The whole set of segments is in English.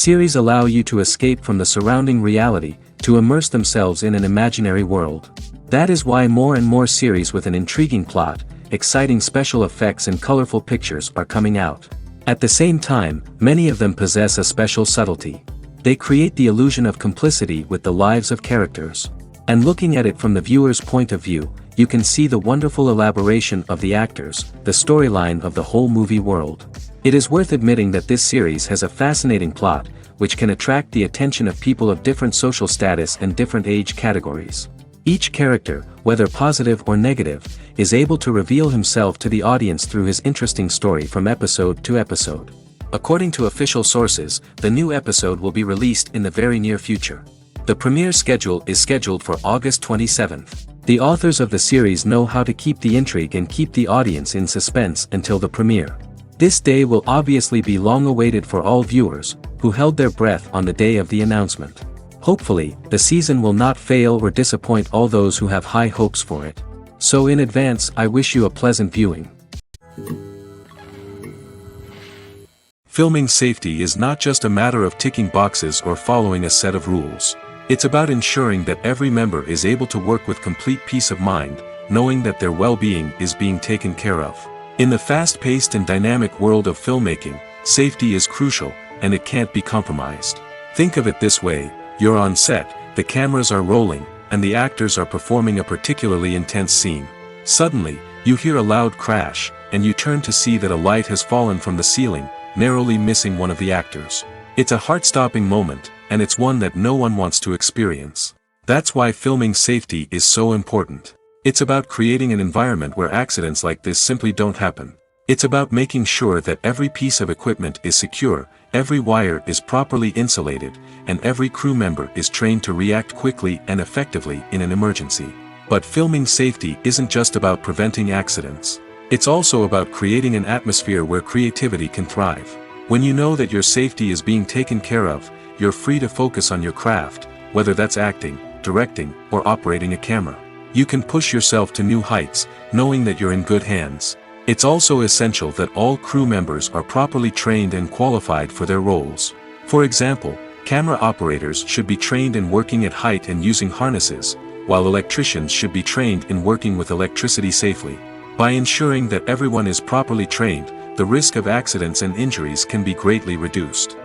Series allow you to escape from the surrounding reality, to immerse themselves in an imaginary world. That is why more and more series with an intriguing plot, exciting special effects and colorful pictures are coming out. At the same time, many of them possess a special subtlety. They create the illusion of complicity with the lives of characters. And looking at it from the viewer's point of view, you can see the wonderful elaboration of the actors, the storyline of the whole movie world. It is worth admitting that this series has a fascinating plot, which can attract the attention of people of different social status and different age categories. Each character, whether positive or negative, is able to reveal himself to the audience through his interesting story from episode to episode. According to official sources, the new episode will be released in the very near future. The premiere schedule is scheduled for August 27th. The authors of the series know how to keep the intrigue and keep the audience in suspense until the premiere. This day will obviously be long awaited for all viewers, who held their breath on the day of the announcement. Hopefully, the season will not fail or disappoint all those who have high hopes for it. So in advance, I wish you a pleasant viewing. Filming safety is not just a matter of ticking boxes or following a set of rules. It's about ensuring that every member is able to work with complete peace of mind, knowing that their well-being is being taken care of. In the fast-paced and dynamic world of filmmaking, safety is crucial, and it can't be compromised. Think of it this way: you're on set, the cameras are rolling, and the actors are performing a particularly intense scene. Suddenly, you hear a loud crash, and you turn to see that a light has fallen from the ceiling, narrowly missing one of the actors. It's a heart-stopping moment, and it's one that no one wants to experience. That's why filming safety is so important. It's about creating an environment where accidents like this simply don't happen. It's about making sure that every piece of equipment is secure, every wire is properly insulated, and every crew member is trained to react quickly and effectively in an emergency. But filming safety isn't just about preventing accidents. It's also about creating an atmosphere where creativity can thrive. When you know that your safety is being taken care of, you're free to focus on your craft, whether that's acting, directing, or operating a camera. You can push yourself to new heights, knowing that you're in good hands. It's also essential that all crew members are properly trained and qualified for their roles. For example, camera operators should be trained in working at height and using harnesses, while electricians should be trained in working with electricity safely. By ensuring that everyone is properly trained, the risk of accidents and injuries can be greatly reduced.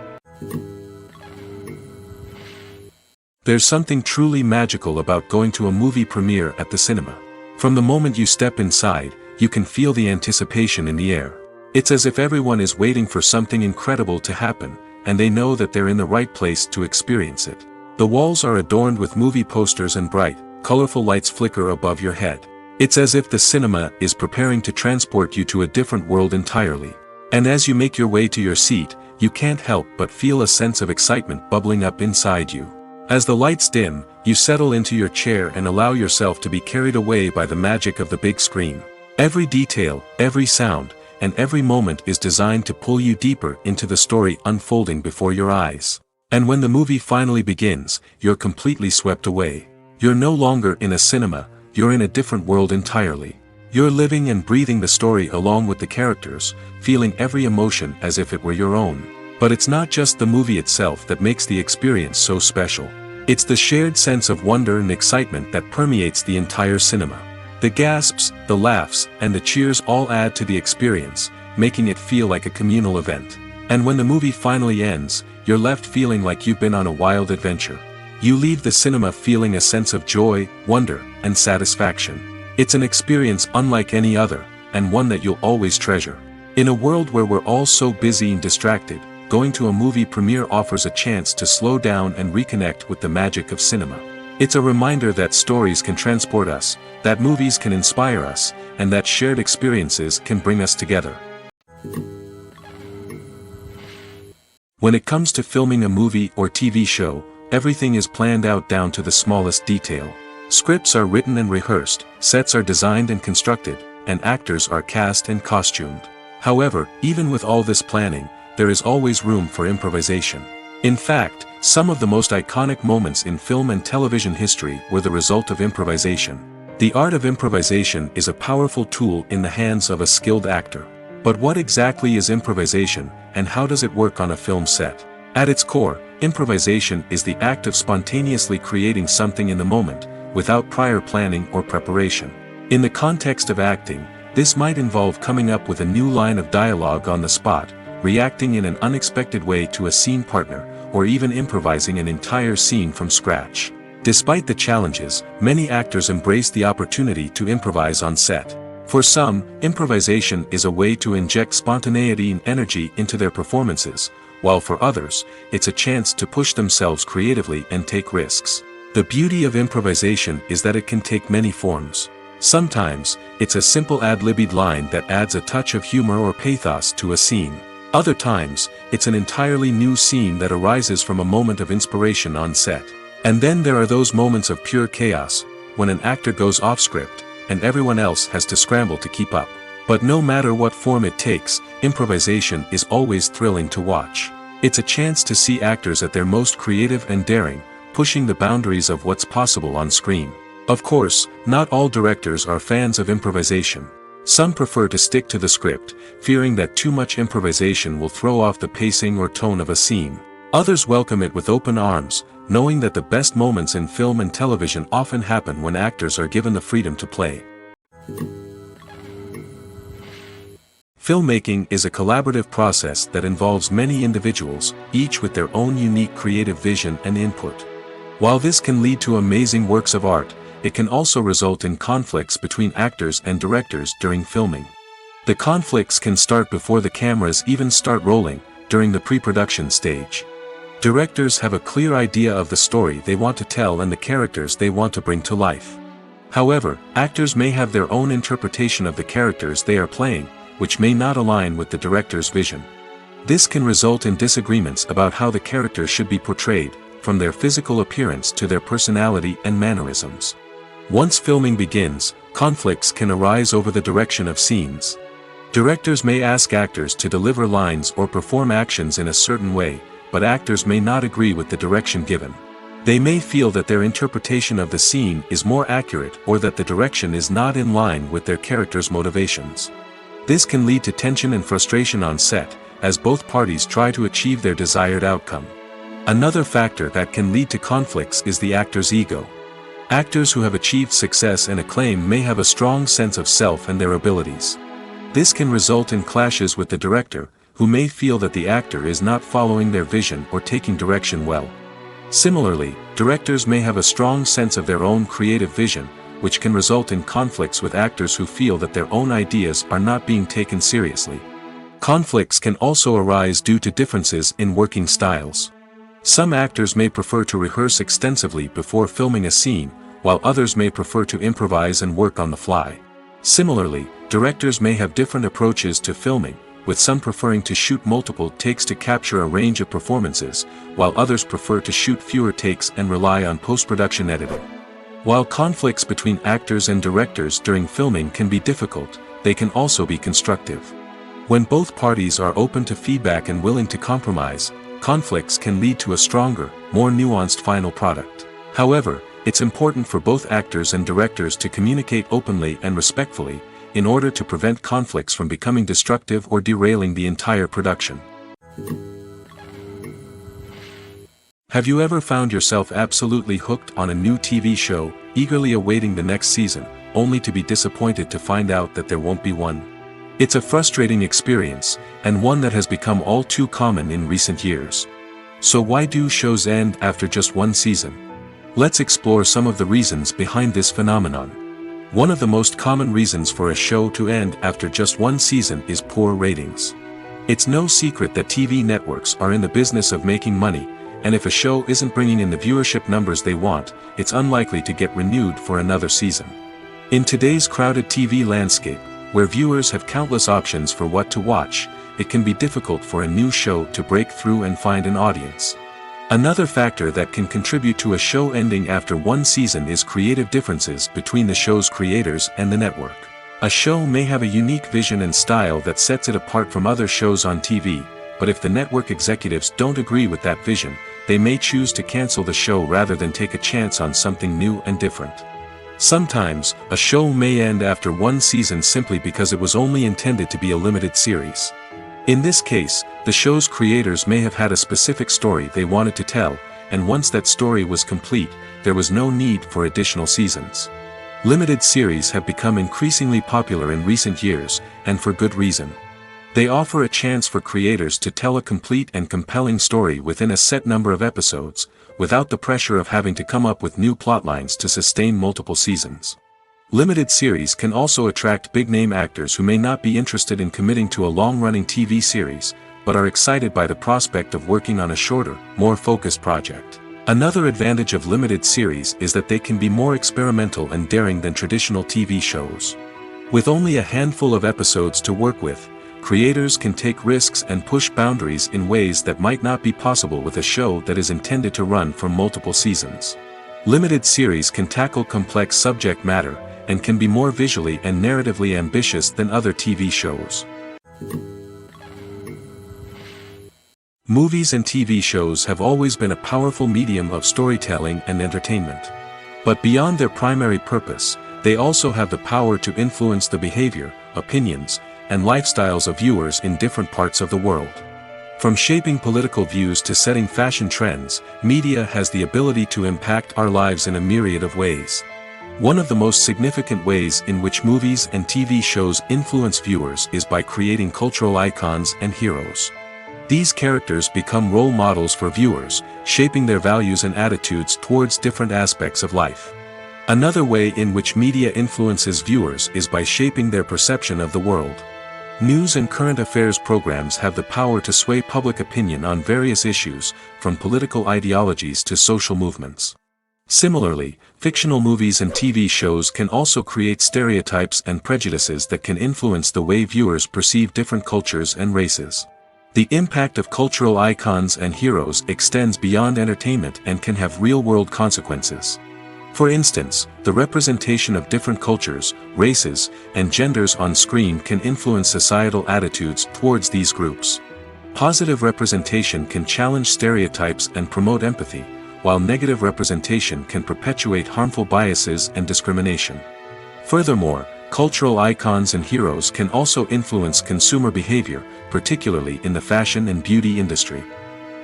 There's something truly magical about going to a movie premiere at the cinema. From the moment you step inside, you can feel the anticipation in the air. It's as if everyone is waiting for something incredible to happen, and they know that they're in the right place to experience it. The walls are adorned with movie posters and bright, colorful lights flicker above your head. It's as if the cinema is preparing to transport you to a different world entirely. And as you make your way to your seat, you can't help but feel a sense of excitement bubbling up inside you. As the lights dim, you settle into your chair and allow yourself to be carried away by the magic of the big screen. Every detail, every sound, and every moment is designed to pull you deeper into the story unfolding before your eyes. And when the movie finally begins, you're completely swept away. You're no longer in a cinema, you're in a different world entirely. You're living and breathing the story along with the characters, feeling every emotion as if it were your own. But it's not just the movie itself that makes the experience so special. It's the shared sense of wonder and excitement that permeates the entire cinema. The gasps, the laughs, and the cheers all add to the experience, making it feel like a communal event. And when the movie finally ends, you're left feeling like you've been on a wild adventure. You leave the cinema feeling a sense of joy, wonder, and satisfaction. It's an experience unlike any other, and one that you'll always treasure. In a world where we're all so busy and distracted, going to a movie premiere offers a chance to slow down and reconnect with the magic of cinema. It's a reminder that stories can transport us, that movies can inspire us, and that shared experiences can bring us together. When it comes to filming a movie or TV show, everything is planned out down to the smallest detail. Scripts are written and rehearsed, sets are designed and constructed, and actors are cast and costumed. However, even with all this planning, there is always room for improvisation. In fact, some of the most iconic moments in film and television history were the result of improvisation. The art of improvisation is a powerful tool in the hands of a skilled actor. But what exactly is improvisation, and how does it work on a film set? At its core, improvisation is the act of spontaneously creating something in the moment, without prior planning or preparation. In the context of acting, this might involve coming up with a new line of dialogue on the spot, reacting in an unexpected way to a scene partner, or even improvising an entire scene from scratch. Despite the challenges, many actors embrace the opportunity to improvise on set. For some, improvisation is a way to inject spontaneity and energy into their performances, while for others, it's a chance to push themselves creatively and take risks. The beauty of improvisation is that it can take many forms. Sometimes, it's a simple ad-libbed line that adds a touch of humor or pathos to a scene. Other times, it's an entirely new scene that arises from a moment of inspiration on set. And then there are those moments of pure chaos, when an actor goes off script, and everyone else has to scramble to keep up. But no matter what form it takes, improvisation is always thrilling to watch. It's a chance to see actors at their most creative and daring, pushing the boundaries of what's possible on screen. Of course, not all directors are fans of improvisation. Some prefer to stick to the script, fearing that too much improvisation will throw off the pacing or tone of a scene. Others welcome it with open arms, knowing that the best moments in film and television often happen when actors are given the freedom to play. Filmmaking is a collaborative process that involves many individuals, each with their own unique creative vision and input. While this can lead to amazing works of art, it can also result in conflicts between actors and directors during filming. The conflicts can start before the cameras even start rolling, during the pre-production stage. Directors have a clear idea of the story they want to tell and the characters they want to bring to life. However, actors may have their own interpretation of the characters they are playing, which may not align with the director's vision. This can result in disagreements about how the characters should be portrayed, from their physical appearance to their personality and mannerisms. Once filming begins, conflicts can arise over the direction of scenes. Directors may ask actors to deliver lines or perform actions in a certain way, but actors may not agree with the direction given. They may feel that their interpretation of the scene is more accurate or that the direction is not in line with their character's motivations. This can lead to tension and frustration on set, as both parties try to achieve their desired outcome. Another factor that can lead to conflicts is the actor's ego. Actors who have achieved success and acclaim may have a strong sense of self and their abilities. This can result in clashes with the director, who may feel that the actor is not following their vision or taking direction well. Similarly, directors may have a strong sense of their own creative vision, which can result in conflicts with actors who feel that their own ideas are not being taken seriously. Conflicts can also arise due to differences in working styles. Some actors may prefer to rehearse extensively before filming a scene, while others may prefer to improvise and work on the fly. Similarly, directors may have different approaches to filming, with some preferring to shoot multiple takes to capture a range of performances, while others prefer to shoot fewer takes and rely on post-production editing. While conflicts between actors and directors during filming can be difficult, they can also be constructive. When both parties are open to feedback and willing to compromise, conflicts can lead to a stronger, more nuanced final product. However, it's important for both actors and directors to communicate openly and respectfully, in order to prevent conflicts from becoming destructive or derailing the entire production. Have you ever found yourself absolutely hooked on a new TV show, eagerly awaiting the next season, only to be disappointed to find out that there won't be one? It's a frustrating experience, and one that has become all too common in recent years. So why do shows end after just one season? Let's explore some of the reasons behind this phenomenon. One of the most common reasons for a show to end after just one season is poor ratings. It's no secret that TV networks are in the business of making money, and if a show isn't bringing in the viewership numbers they want, it's unlikely to get renewed for another season. In today's crowded TV landscape, where viewers have countless options for what to watch, it can be difficult for a new show to break through and find an audience. Another factor that can contribute to a show ending after one season is creative differences between the show's creators and the network. A show may have a unique vision and style that sets it apart from other shows on TV, but if the network executives don't agree with that vision, they may choose to cancel the show rather than take a chance on something new and different. Sometimes, a show may end after one season simply because it was only intended to be a limited series. In this case, the show's creators may have had a specific story they wanted to tell, and once that story was complete, there was no need for additional seasons. Limited series have become increasingly popular in recent years, and for good reason. They offer a chance for creators to tell a complete and compelling story within a set number of episodes, without the pressure of having to come up with new plotlines to sustain multiple seasons. Limited series can also attract big-name actors who may not be interested in committing to a long-running TV series, but are excited by the prospect of working on a shorter, more focused project. Another advantage of limited series is that they can be more experimental and daring than traditional TV shows. With only a handful of episodes to work with, creators can take risks and push boundaries in ways that might not be possible with a show that is intended to run for multiple seasons. Limited series can tackle complex subject matter, and can be more visually and narratively ambitious than other TV shows. Movies and TV shows have always been a powerful medium of storytelling and entertainment. But beyond their primary purpose, they also have the power to influence the behavior, opinions, and lifestyles of viewers in different parts of the world. From shaping political views to setting fashion trends, media has the ability to impact our lives in a myriad of ways. One of the most significant ways in which movies and TV shows influence viewers is by creating cultural icons and heroes. These characters become role models for viewers, shaping their values and attitudes towards different aspects of life. Another way in which media influences viewers is by shaping their perception of the world. News and current affairs programs have the power to sway public opinion on various issues, from political ideologies to social movements. Similarly, fictional movies and TV shows can also create stereotypes and prejudices that can influence the way viewers perceive different cultures and races. The impact of cultural icons and heroes extends beyond entertainment and can have real-world consequences. For instance, the representation of different cultures, races, and genders on screen can influence societal attitudes towards these groups. Positive representation can challenge stereotypes and promote empathy, while negative representation can perpetuate harmful biases and discrimination. Furthermore, cultural icons and heroes can also influence consumer behavior, particularly in the fashion and beauty industry.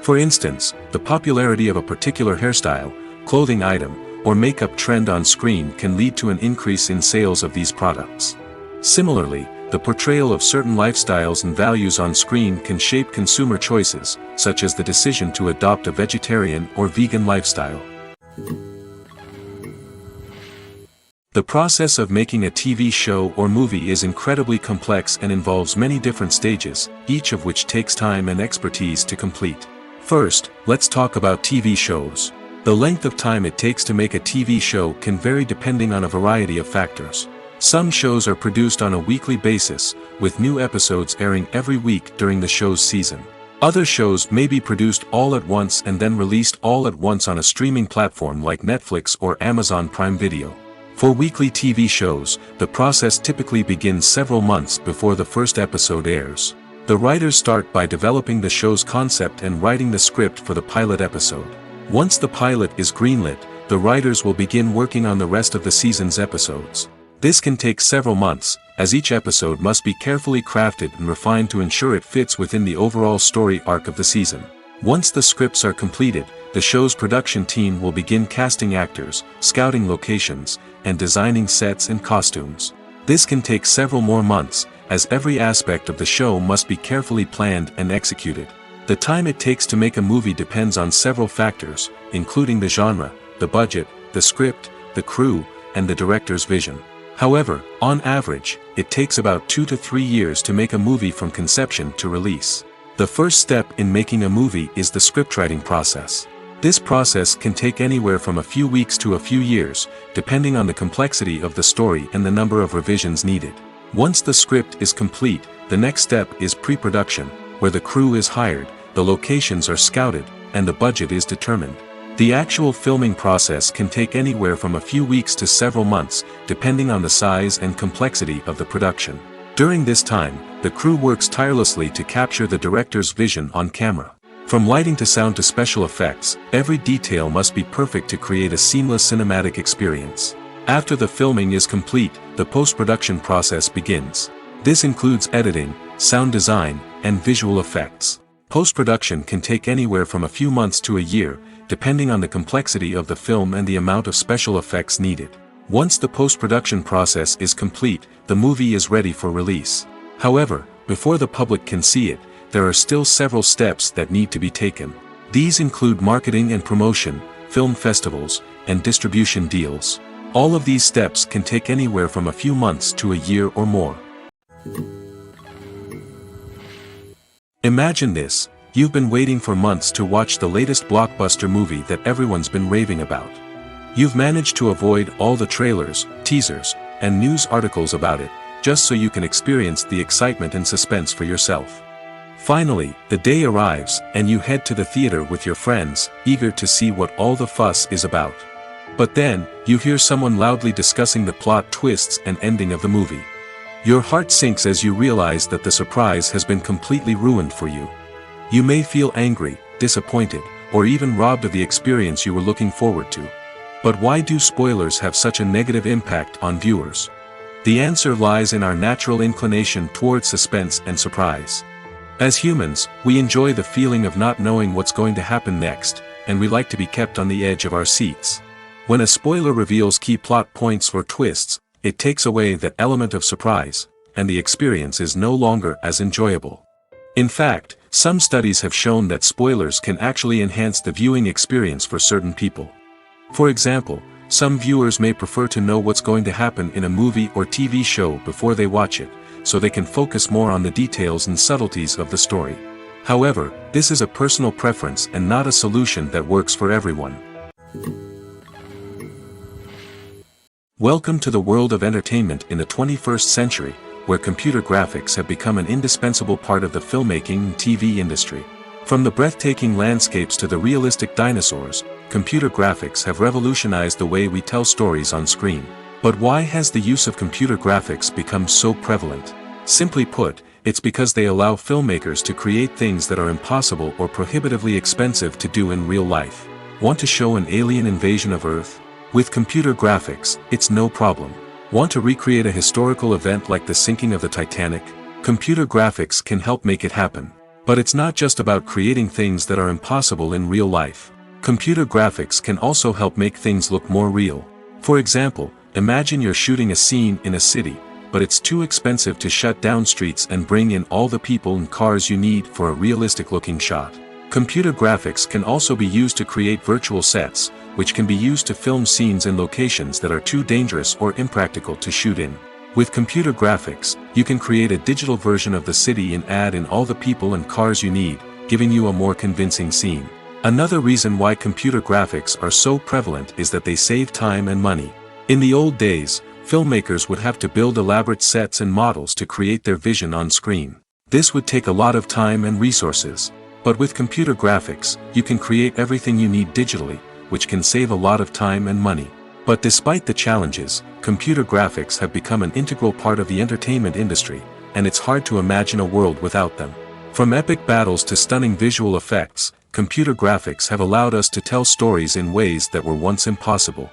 For instance, the popularity of a particular hairstyle, clothing item, or makeup trend on screen can lead to an increase in sales of these products. Similarly, the portrayal of certain lifestyles and values on screen can shape consumer choices, such as the decision to adopt a vegetarian or vegan lifestyle. The process of making a TV show or movie is incredibly complex and involves many different stages, each of which takes time and expertise to complete. First, let's talk about TV shows. The length of time it takes to make a TV show can vary depending on a variety of factors. Some shows are produced on a weekly basis, with new episodes airing every week during the show's season. Other shows may be produced all at once and then released all at once on a streaming platform like Netflix or Amazon Prime Video. For weekly TV shows, the process typically begins several months before the first episode airs. The writers start by developing the show's concept and writing the script for the pilot episode. Once the pilot is greenlit, the writers will begin working on the rest of the season's episodes. This can take several months, as each episode must be carefully crafted and refined to ensure it fits within the overall story arc of the season. Once the scripts are completed, the show's production team will begin casting actors, scouting locations, and designing sets and costumes. This can take several more months, as every aspect of the show must be carefully planned and executed. The time it takes to make a movie depends on several factors, including the genre, the budget, the script, the crew, and the director's vision. However, on average, it takes about 2 to 3 years to make a movie from conception to release. The first step in making a movie is the scriptwriting process. This process can take anywhere from a few weeks to a few years, depending on the complexity of the story and the number of revisions needed. Once the script is complete, the next step is pre-production, where the crew is hired, the locations are scouted, and the budget is determined. The actual filming process can take anywhere from a few weeks to several months, depending on the size and complexity of the production. During this time, the crew works tirelessly to capture the director's vision on camera. From lighting to sound to special effects, every detail must be perfect to create a seamless cinematic experience. After the filming is complete, the post-production process begins. This includes editing, sound design, and visual effects. Post-production can take anywhere from a few months to a year, depending on the complexity of the film and the amount of special effects needed. Once the post-production process is complete, the movie is ready for release. However, before the public can see it, there are still several steps that need to be taken. These include marketing and promotion, film festivals, and distribution deals. All of these steps can take anywhere from a few months to a year or more. Imagine this: you've been waiting for months to watch the latest blockbuster movie that everyone's been raving about. You've managed to avoid all the trailers, teasers, and news articles about it, just so you can experience the excitement and suspense for yourself. Finally, the day arrives, and you head to the theater with your friends, eager to see what all the fuss is about. But then, you hear someone loudly discussing the plot twists and ending of the movie. Your heart sinks as you realize that the surprise has been completely ruined for you. You may feel angry, disappointed, or even robbed of the experience you were looking forward to. But why do spoilers have such a negative impact on viewers? The answer lies in our natural inclination towards suspense and surprise. As humans, we enjoy the feeling of not knowing what's going to happen next, and we like to be kept on the edge of our seats. When a spoiler reveals key plot points or twists, it takes away that element of surprise, and the experience is no longer as enjoyable. In fact, some studies have shown that spoilers can actually enhance the viewing experience for certain people. For example, some viewers may prefer to know what's going to happen in a movie or TV show before they watch it, so they can focus more on the details and subtleties of the story. However, this is a personal preference and not a solution that works for everyone. Welcome to the world of entertainment in the 21st century, where computer graphics have become an indispensable part of the filmmaking and TV industry. From the breathtaking landscapes to the realistic dinosaurs, computer graphics have revolutionized the way we tell stories on screen. But why has the use of computer graphics become so prevalent? Simply put, it's because they allow filmmakers to create things that are impossible or prohibitively expensive to do in real life. Want to show an alien invasion of Earth? With computer graphics, it's no problem. Want to recreate a historical event like the sinking of the Titanic? Computer graphics can help make it happen. But it's not just about creating things that are impossible in real life. Computer graphics can also help make things look more real. For example, imagine you're shooting a scene in a city, but it's too expensive to shut down streets and bring in all the people and cars you need for a realistic-looking shot. Computer graphics can also be used to create virtual sets, which can be used to film scenes in locations that are too dangerous or impractical to shoot in. With computer graphics, you can create a digital version of the city and add in all the people and cars you need, giving you a more convincing scene. Another reason why computer graphics are so prevalent is that they save time and money. In the old days, filmmakers would have to build elaborate sets and models to create their vision on screen. This would take a lot of time and resources. But with computer graphics, you can create everything you need digitally, which can save a lot of time and money. But despite the challenges, computer graphics have become an integral part of the entertainment industry, and it's hard to imagine a world without them. From epic battles to stunning visual effects, computer graphics have allowed us to tell stories in ways that were once impossible.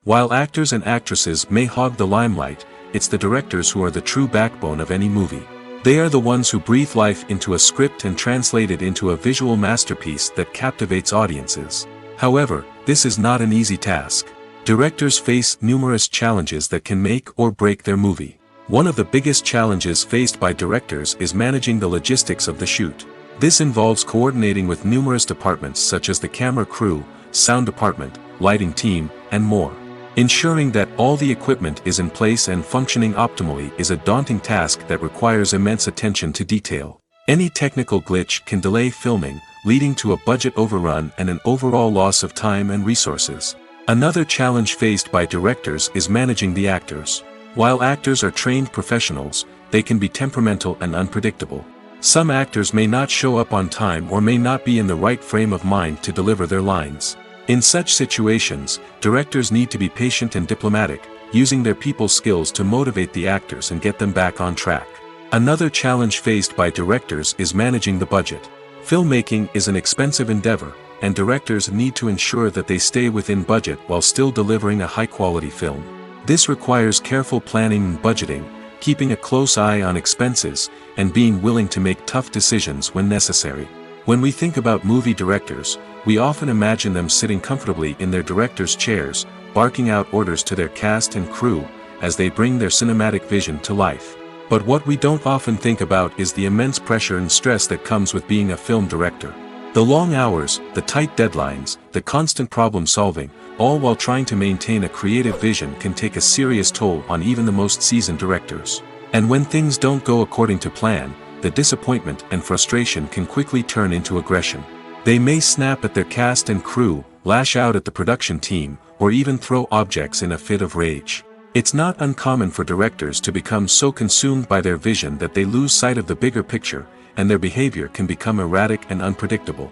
While actors and actresses may hog the limelight, it's the directors who are the true backbone of any movie. They are the ones who breathe life into a script and translate it into a visual masterpiece that captivates audiences. However, this is not an easy task. Directors face numerous challenges that can make or break their movie. One of the biggest challenges faced by directors is managing the logistics of the shoot. This involves coordinating with numerous departments such as the camera crew, sound department, lighting team, and more. Ensuring that all the equipment is in place and functioning optimally is a daunting task that requires immense attention to detail. Any technical glitch can delay filming, leading to a budget overrun and an overall loss of time and resources. Another challenge faced by directors is managing the actors. While actors are trained professionals, they can be temperamental and unpredictable. Some actors may not show up on time or may not be in the right frame of mind to deliver their lines. In such situations, directors need to be patient and diplomatic, using their people skills to motivate the actors and get them back on track. Another challenge faced by directors is managing the budget. Filmmaking is an expensive endeavor, and directors need to ensure that they stay within budget while still delivering a high-quality film. This requires careful planning and budgeting, keeping a close eye on expenses, and being willing to make tough decisions when necessary. When we think about movie directors, we often imagine them sitting comfortably in their director's chairs, barking out orders to their cast and crew, as they bring their cinematic vision to life. But what we don't often think about is the immense pressure and stress that comes with being a film director. The long hours, the tight deadlines, the constant problem solving, all while trying to maintain a creative vision can take a serious toll on even the most seasoned directors. And when things don't go according to plan, the disappointment and frustration can quickly turn into aggression. They may snap at their cast and crew, lash out at the production team, or even throw objects in a fit of rage. It's not uncommon for directors to become so consumed by their vision that they lose sight of the bigger picture, and their behavior can become erratic and unpredictable.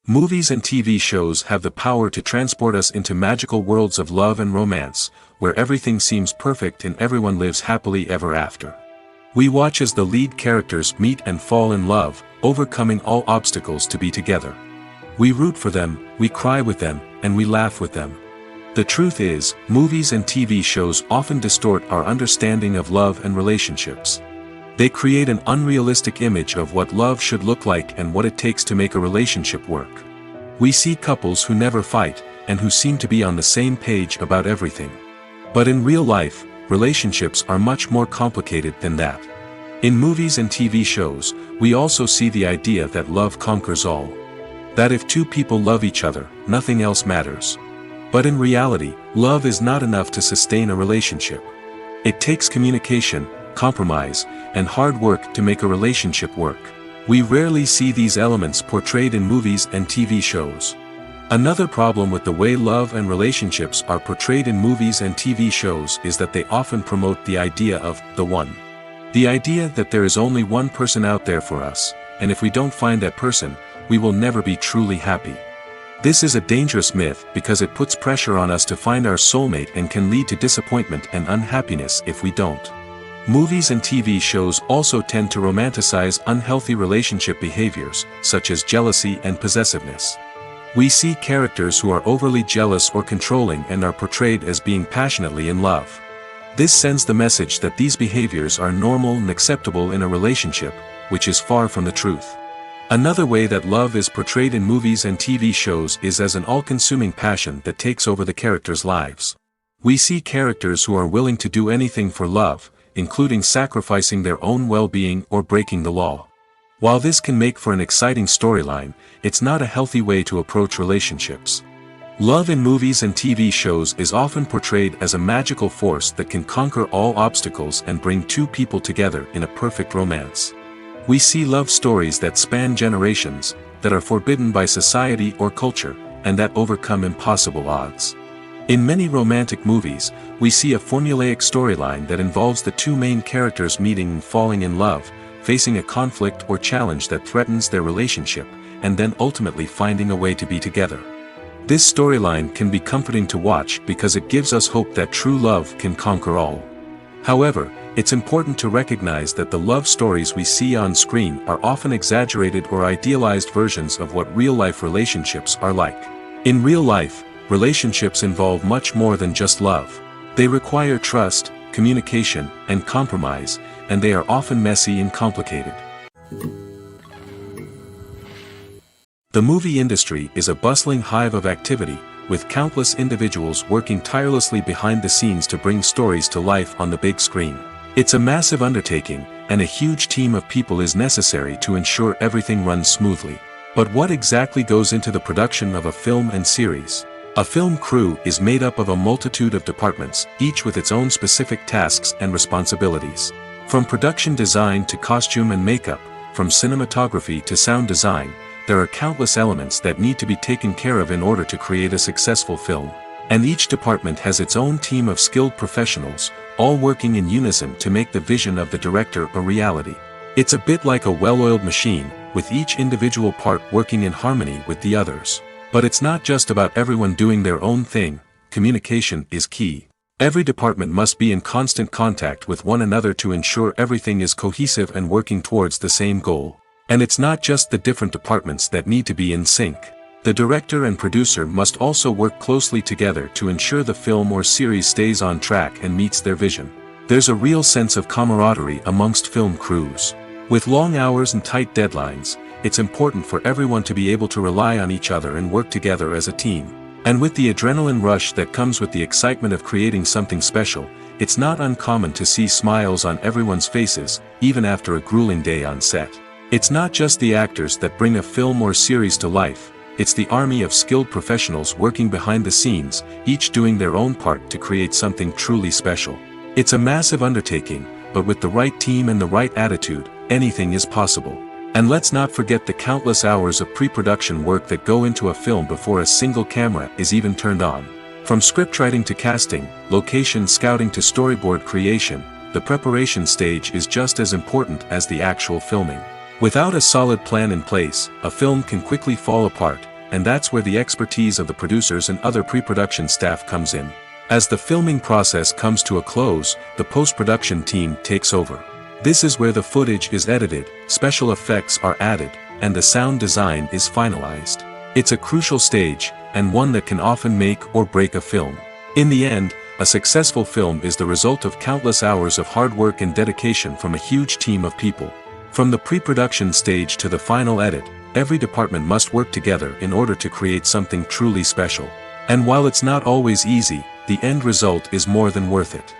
Movies and TV shows have the power to transport us into magical worlds of love and romance, where everything seems perfect and everyone lives happily ever after. We watch as the lead characters meet and fall in love, overcoming all obstacles to be together. We root for them, we cry with them, and we laugh with them. The truth is, movies and TV shows often distort our understanding of love and relationships. They create an unrealistic image of what love should look like and what it takes to make a relationship work. We see couples who never fight, and who seem to be on the same page about everything. But in real life, relationships are much more complicated than that. In movies and TV shows, we also see the idea that love conquers all. That if two people love each other, nothing else matters. But in reality, love is not enough to sustain a relationship. It takes communication, compromise, and hard work to make a relationship work. We rarely see these elements portrayed in movies and TV shows. Another problem with the way love and relationships are portrayed in movies and TV shows is that they often promote the idea of the one. The idea that there is only one person out there for us, and if we don't find that person, we will never be truly happy. This is a dangerous myth because it puts pressure on us to find our soulmate and can lead to disappointment and unhappiness if we don't. Movies and TV shows also tend to romanticize unhealthy relationship behaviors, such as jealousy and possessiveness. We see characters who are overly jealous or controlling and are portrayed as being passionately in love. This sends the message that these behaviors are normal and acceptable in a relationship, which is far from the truth. Another way that love is portrayed in movies and TV shows is as an all-consuming passion that takes over the characters' lives. We see characters who are willing to do anything for love, including sacrificing their own well-being or breaking the law. While this can make for an exciting storyline, it's not a healthy way to approach relationships. Love in movies and TV shows is often portrayed as a magical force that can conquer all obstacles and bring two people together in a perfect romance. We see love stories that span generations, that are forbidden by society or culture, and that overcome impossible odds. In many romantic movies, we see a formulaic storyline that involves the two main characters meeting and falling in love, facing a conflict or challenge that threatens their relationship, and then ultimately finding a way to be together. This storyline can be comforting to watch because it gives us hope that true love can conquer all. However, it's important to recognize that the love stories we see on screen are often exaggerated or idealized versions of what real-life relationships are like. In real life, relationships involve much more than just love. They require trust, communication, and compromise, and they are often messy and complicated. The movie industry is a bustling hive of activity, with countless individuals working tirelessly behind the scenes to bring stories to life on the big screen. It's a massive undertaking, and a huge team of people is necessary to ensure everything runs smoothly. But what exactly goes into the production of a film and series? A film crew is made up of a multitude of departments, each with its own specific tasks and responsibilities. From production design to costume and makeup, from cinematography to sound design, there are countless elements that need to be taken care of in order to create a successful film. And each department has its own team of skilled professionals, all working in unison to make the vision of the director a reality. It's a bit like a well-oiled machine, with each individual part working in harmony with the others. But it's not just about everyone doing their own thing. Communication is key. Every department must be in constant contact with one another to ensure everything is cohesive and working towards the same goal. And it's not just the different departments that need to be in sync. The director and producer must also work closely together to ensure the film or series stays on track and meets their vision. There's a real sense of camaraderie amongst film crews. With long hours and tight deadlines, it's important for everyone to be able to rely on each other and work together as a team. And with the adrenaline rush that comes with the excitement of creating something special, it's not uncommon to see smiles on everyone's faces, even after a grueling day on set. It's not just the actors that bring a film or series to life, it's the army of skilled professionals working behind the scenes, each doing their own part to create something truly special. It's a massive undertaking, but with the right team and the right attitude, anything is possible. And let's not forget the countless hours of pre-production work that go into a film before a single camera is even turned on. From scriptwriting to casting, location scouting to storyboard creation, the preparation stage is just as important as the actual filming. Without a solid plan in place, a film can quickly fall apart, and that's where the expertise of the producers and other pre-production staff comes in. As the filming process comes to a close, the post-production team takes over. This is where the footage is edited, special effects are added, and the sound design is finalized. It's a crucial stage, and one that can often make or break a film. In the end, a successful film is the result of countless hours of hard work and dedication from a huge team of people. From the pre-production stage to the final edit, every department must work together in order to create something truly special. And while it's not always easy, the end result is more than worth it.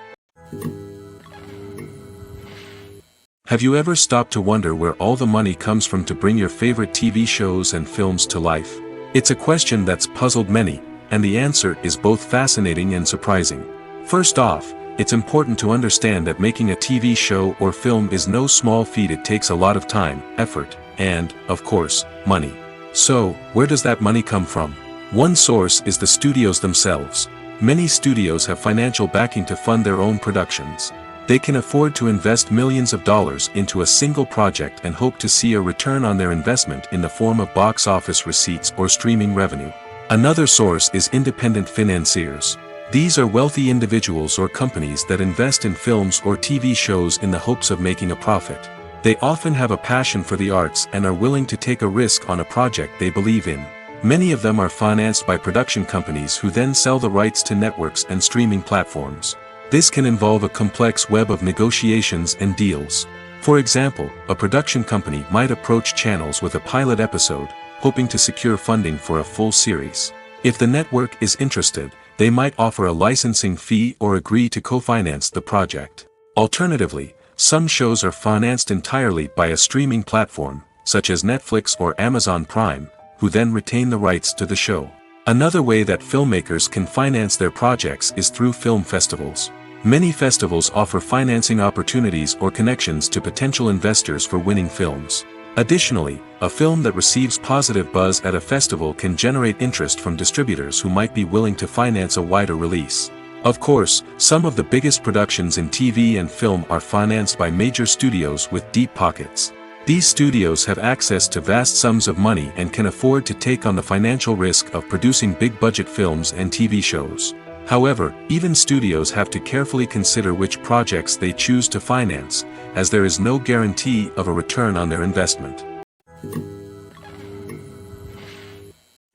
Have you ever stopped to wonder where all the money comes from to bring your favorite TV shows and films to life? It's a question that's puzzled many, and the answer is both fascinating and surprising. First off, it's important to understand that making a TV show or film is no small feat. It takes a lot of time, effort, and, of course, money. So, where does that money come from? One source is the studios themselves. Many studios have financial backing to fund their own productions. They can afford to invest millions of dollars into a single project and hope to see a return on their investment in the form of box office receipts or streaming revenue. Another source is independent financiers. These are wealthy individuals or companies that invest in films or TV shows in the hopes of making a profit. They often have a passion for the arts and are willing to take a risk on a project they believe in. Many of them are financed by production companies who then sell the rights to networks and streaming platforms. This can involve a complex web of negotiations and deals. For example, a production company might approach channels with a pilot episode, hoping to secure funding for a full series. If the network is interested, they might offer a licensing fee or agree to co-finance the project. Alternatively, some shows are financed entirely by a streaming platform, such as Netflix or Amazon Prime, who then retain the rights to the show. Another way that filmmakers can finance their projects is through film festivals. Many festivals offer financing opportunities or connections to potential investors for winning films. Additionally, a film that receives positive buzz at a festival can generate interest from distributors who might be willing to finance a wider release. Of course, some of the biggest productions in TV and film are financed by major studios with deep pockets. These studios have access to vast sums of money and can afford to take on the financial risk of producing big-budget films and TV shows. However, even studios have to carefully consider which projects they choose to finance, as there is no guarantee of a return on their investment.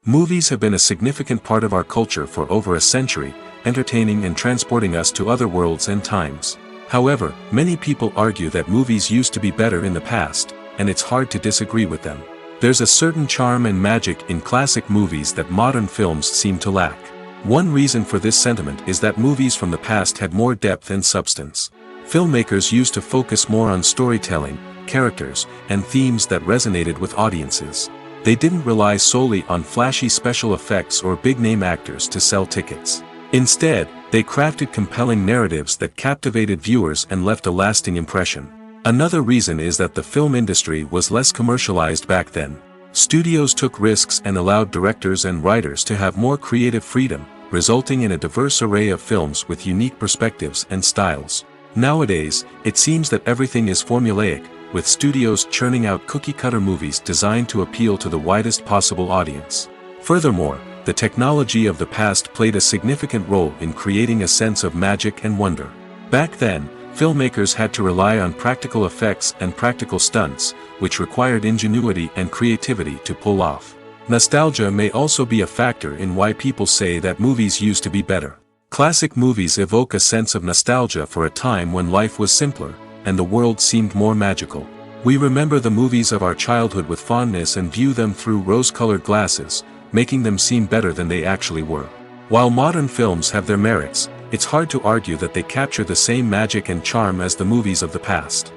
Movies have been a significant part of our culture for over a century, entertaining and transporting us to other worlds and times. However, many people argue that movies used to be better in the past, and it's hard to disagree with them. There's a certain charm and magic in classic movies that modern films seem to lack. One reason for this sentiment is that movies from the past had more depth and substance. Filmmakers used to focus more on storytelling, characters, and themes that resonated with audiences. They didn't rely solely on flashy special effects or big-name actors to sell tickets. Instead, they crafted compelling narratives that captivated viewers and left a lasting impression. Another reason is that the film industry was less commercialized back then. Studios took risks and allowed directors and writers to have more creative freedom, resulting in a diverse array of films with unique perspectives and styles. Nowadays, it seems that everything is formulaic, with studios churning out cookie-cutter movies designed to appeal to the widest possible audience. Furthermore, the technology of the past played a significant role in creating a sense of magic and wonder. Back then, filmmakers had to rely on practical effects and practical stunts, which required ingenuity and creativity to pull off. Nostalgia may also be a factor in why people say that movies used to be better. Classic movies evoke a sense of nostalgia for a time when life was simpler, and the world seemed more magical. We remember the movies of our childhood with fondness and view them through rose-colored glasses, making them seem better than they actually were. While modern films have their merits, it's hard to argue that they capture the same magic and charm as the movies of the past.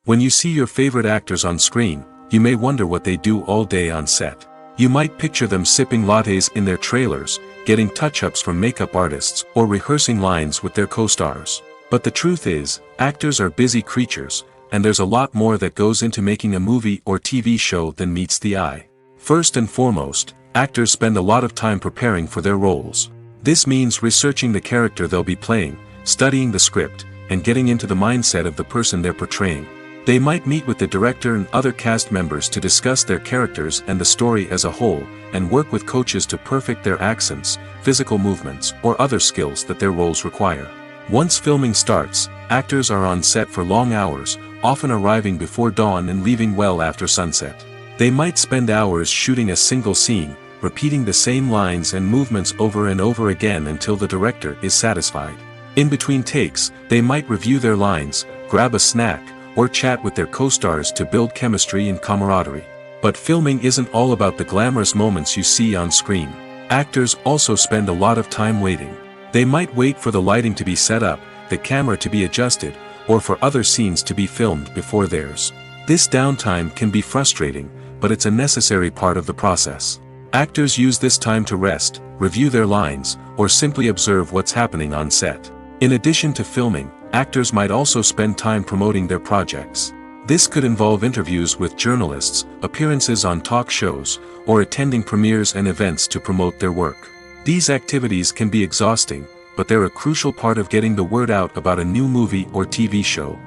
When you see your favorite actors on screen, you may wonder what they do all day on set. You might picture them sipping lattes in their trailers, getting touch-ups from makeup artists, or rehearsing lines with their co-stars. But the truth is, actors are busy creatures, and there's a lot more that goes into making a movie or TV show than meets the eye. First and foremost, actors spend a lot of time preparing for their roles. This means researching the character they'll be playing, studying the script, and getting into the mindset of the person they're portraying. They might meet with the director and other cast members to discuss their characters and the story as a whole, and work with coaches to perfect their accents, physical movements, or other skills that their roles require. Once filming starts, actors are on set for long hours, often arriving before dawn and leaving well after sunset. They might spend hours shooting a single scene, repeating the same lines and movements over and over again until the director is satisfied. In between takes, they might review their lines, grab a snack, or chat with their co-stars to build chemistry and camaraderie. But filming isn't all about the glamorous moments you see on screen. Actors also spend a lot of time waiting. They might wait for the lighting to be set up, the camera to be adjusted, or for other scenes to be filmed before theirs. This downtime can be frustrating, but it's a necessary part of the process. Actors use this time to rest, review their lines, or simply observe what's happening on set. In addition to filming, actors might also spend time promoting their projects. This could involve interviews with journalists, appearances on talk shows, or attending premieres and events to promote their work. These activities can be exhausting, but they're a crucial part of getting the word out about a new movie or TV show.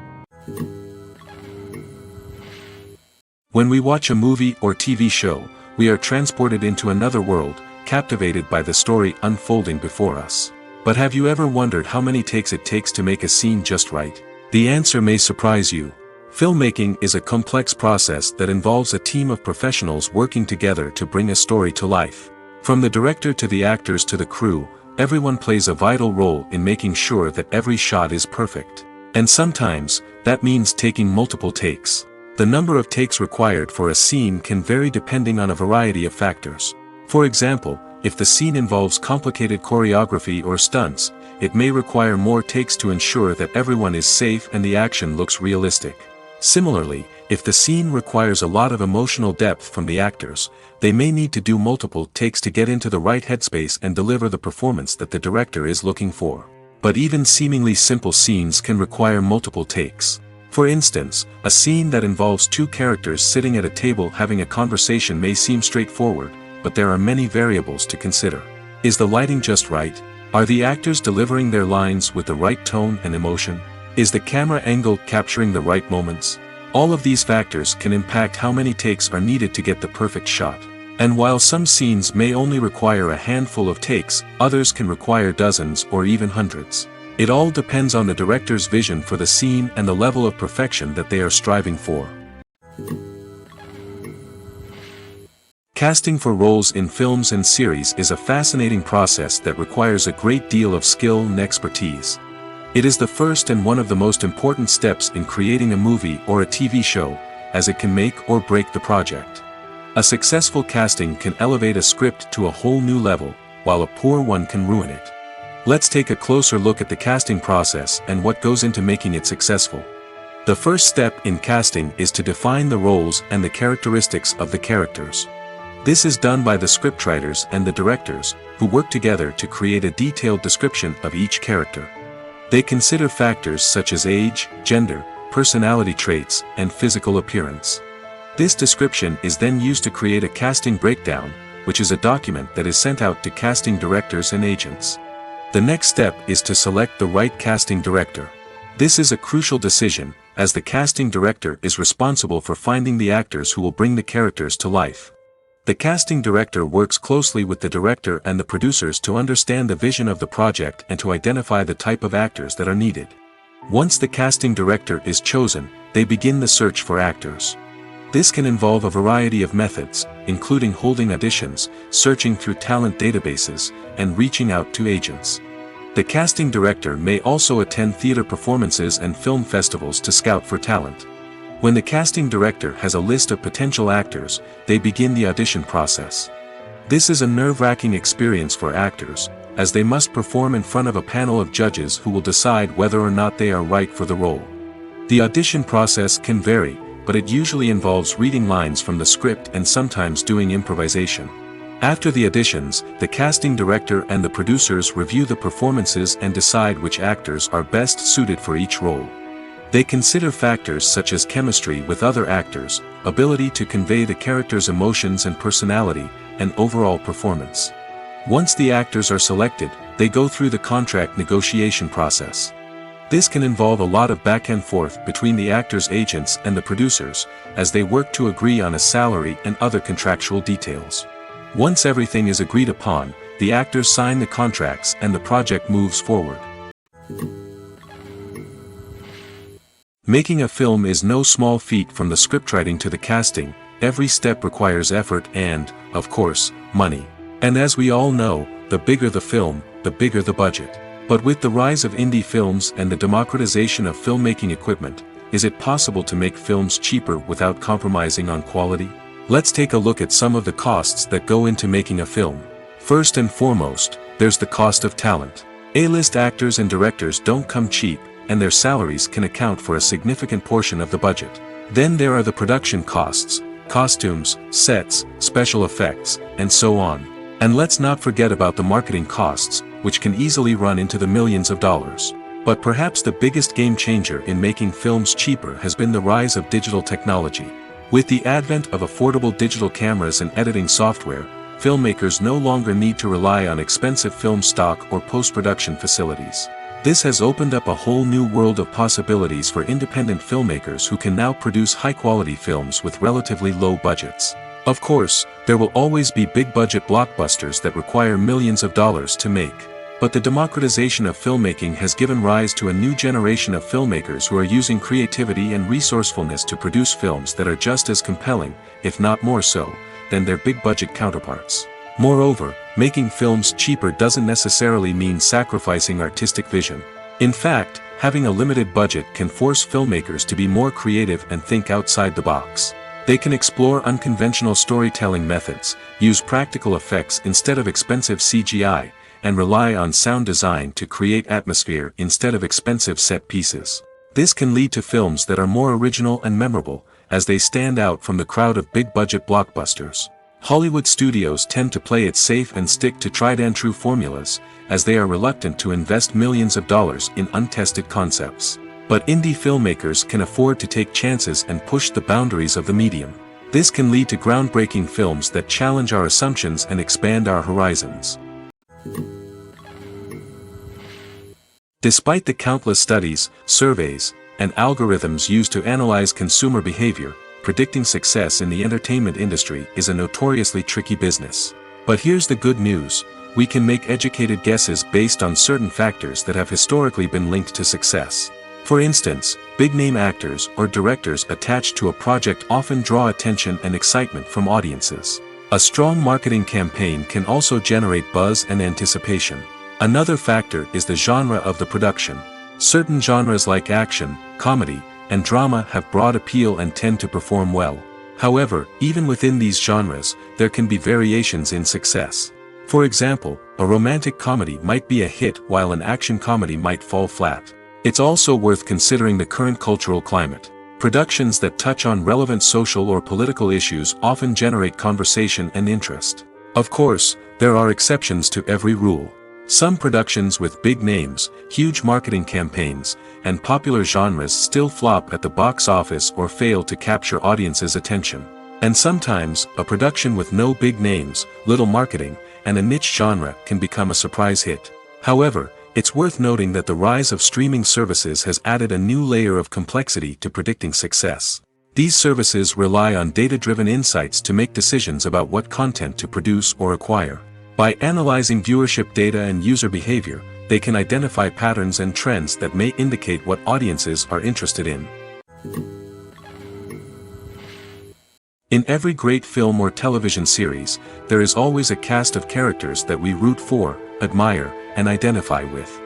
When we watch a movie or TV show, we are transported into another world, captivated by the story unfolding before us. But have you ever wondered how many takes it takes to make a scene just right? The answer may surprise you. Filmmaking is a complex process that involves a team of professionals working together to bring a story to life. From the director to the actors to the crew, everyone plays a vital role in making sure that every shot is perfect. And sometimes, that means taking multiple takes. The number of takes required for a scene can vary depending on a variety of factors. For example, if the scene involves complicated choreography or stunts, it may require more takes to ensure that everyone is safe and the action looks realistic. Similarly, if the scene requires a lot of emotional depth from the actors, they may need to do multiple takes to get into the right headspace and deliver the performance that the director is looking for. But even seemingly simple scenes can require multiple takes. For instance, a scene that involves two characters sitting at a table having a conversation may seem straightforward, but there are many variables to consider. Is the lighting just right? Are the actors delivering their lines with the right tone and emotion? Is the camera angle capturing the right moments? All of these factors can impact how many takes are needed to get the perfect shot. And while some scenes may only require a handful of takes, others can require dozens or even hundreds. It all depends on the director's vision for the scene and the level of perfection that they are striving for. Casting for roles in films and series is a fascinating process that requires a great deal of skill and expertise. It is the first and one of the most important steps in creating a movie or a TV show, as it can make or break the project. A successful casting can elevate a script to a whole new level, while a poor one can ruin it. Let's take a closer look at the casting process and what goes into making it successful. The first step in casting is to define the roles and the characteristics of the characters. This is done by the scriptwriters and the directors, who work together to create a detailed description of each character. They consider factors such as age, gender, personality traits, and physical appearance. This description is then used to create a casting breakdown, which is a document that is sent out to casting directors and agents. The next step is to select the right casting director. This is a crucial decision, as the casting director is responsible for finding the actors who will bring the characters to life. The casting director works closely with the director and the producers to understand the vision of the project and to identify the type of actors that are needed. Once the casting director is chosen, they begin the search for actors. This can involve a variety of methods, including holding auditions, searching through talent databases, and reaching out to agents. The casting director may also attend theater performances and film festivals to scout for talent. When the casting director has a list of potential actors, they begin the audition process. This is a nerve-wracking experience for actors, as they must perform in front of a panel of judges who will decide whether or not they are right for the role. The audition process can vary, but it usually involves reading lines from the script and sometimes doing improvisation. After the auditions, the casting director and the producers review the performances and decide which actors are best suited for each role. They consider factors such as chemistry with other actors, ability to convey the character's emotions and personality, and overall performance. Once the actors are selected, they go through the contract negotiation process. This can involve a lot of back and forth between the actors' agents and the producers, as they work to agree on a salary and other contractual details. Once everything is agreed upon, the actors sign the contracts and the project moves forward. Making a film is no small feat. From the scriptwriting to the casting, every step requires effort and, of course, money. And as we all know, the bigger the film, the bigger the budget. But with the rise of indie films and the democratization of filmmaking equipment, is it possible to make films cheaper without compromising on quality? Let's take a look at some of the costs that go into making a film. First and foremost, there's the cost of talent. A-list actors and directors don't come cheap, and their salaries can account for a significant portion of the budget. Then there are the production costs, costumes, sets, special effects, and so on. And let's not forget about the marketing costs, which can easily run into the millions of dollars. But perhaps the biggest game changer in making films cheaper has been the rise of digital technology. With the advent of affordable digital cameras and editing software, filmmakers no longer need to rely on expensive film stock or post-production facilities. This has opened up a whole new world of possibilities for independent filmmakers who can now produce high-quality films with relatively low budgets. Of course, there will always be big-budget blockbusters that require millions of dollars to make. But the democratization of filmmaking has given rise to a new generation of filmmakers who are using creativity and resourcefulness to produce films that are just as compelling, if not more so, than their big-budget counterparts. Moreover, making films cheaper doesn't necessarily mean sacrificing artistic vision. In fact, having a limited budget can force filmmakers to be more creative and think outside the box. They can explore unconventional storytelling methods, use practical effects instead of expensive CGI, and rely on sound design to create atmosphere instead of expensive set pieces. This can lead to films that are more original and memorable, as they stand out from the crowd of big-budget blockbusters. Hollywood studios tend to play it safe and stick to tried-and-true formulas, as they are reluctant to invest millions of dollars in untested concepts. But indie filmmakers can afford to take chances and push the boundaries of the medium. This can lead to groundbreaking films that challenge our assumptions and expand our horizons. Despite the countless studies, surveys, and algorithms used to analyze consumer behavior, predicting success in the entertainment industry is a notoriously tricky business. But here's the good news: we can make educated guesses based on certain factors that have historically been linked to success. For instance, big-name actors or directors attached to a project often draw attention and excitement from audiences. A strong marketing campaign can also generate buzz and anticipation. Another factor is the genre of the production. Certain genres like action, comedy, and drama have broad appeal and tend to perform well. However, even within these genres, there can be variations in success. For example, a romantic comedy might be a hit while an action comedy might fall flat. It's also worth considering the current cultural climate. Productions that touch on relevant social or political issues often generate conversation and interest. Of course, there are exceptions to every rule. Some productions with big names, huge marketing campaigns, and popular genres still flop at the box office or fail to capture audiences' attention. And sometimes, a production with no big names, little marketing, and a niche genre can become a surprise hit. However, it's worth noting that the rise of streaming services has added a new layer of complexity to predicting success. These services rely on data-driven insights to make decisions about what content to produce or acquire. By analyzing viewership data and user behavior, they can identify patterns and trends that may indicate what audiences are interested in. In every great film or television series, there is always a cast of characters that we root for, admire, and identify with.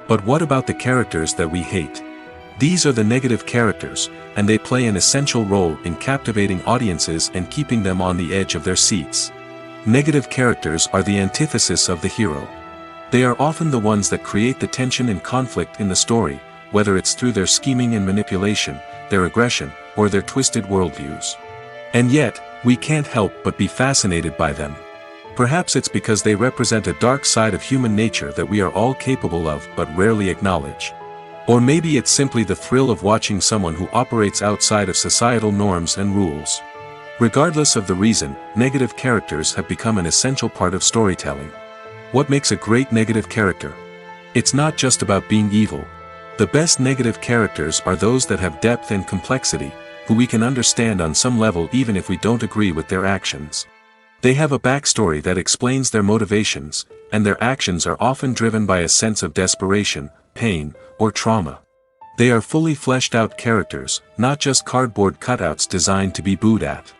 But what about the characters that we hate? These are the negative characters, and they play an essential role in captivating audiences and keeping them on the edge of their seats. Negative characters are the antithesis of the hero. They are often the ones that create the tension and conflict in the story, whether it's through their scheming and manipulation, their aggression, or their twisted worldviews. And yet, we can't help but be fascinated by them. Perhaps it's because they represent a dark side of human nature that we are all capable of but rarely acknowledge. Or maybe it's simply the thrill of watching someone who operates outside of societal norms and rules. Regardless of the reason, negative characters have become an essential part of storytelling. What makes a great negative character? It's not just about being evil. The best negative characters are those that have depth and complexity, who we can understand on some level even if we don't agree with their actions. They have a backstory that explains their motivations, and their actions are often driven by a sense of desperation, pain, or trauma. They are fully fleshed out characters, not just cardboard cutouts designed to be booed at.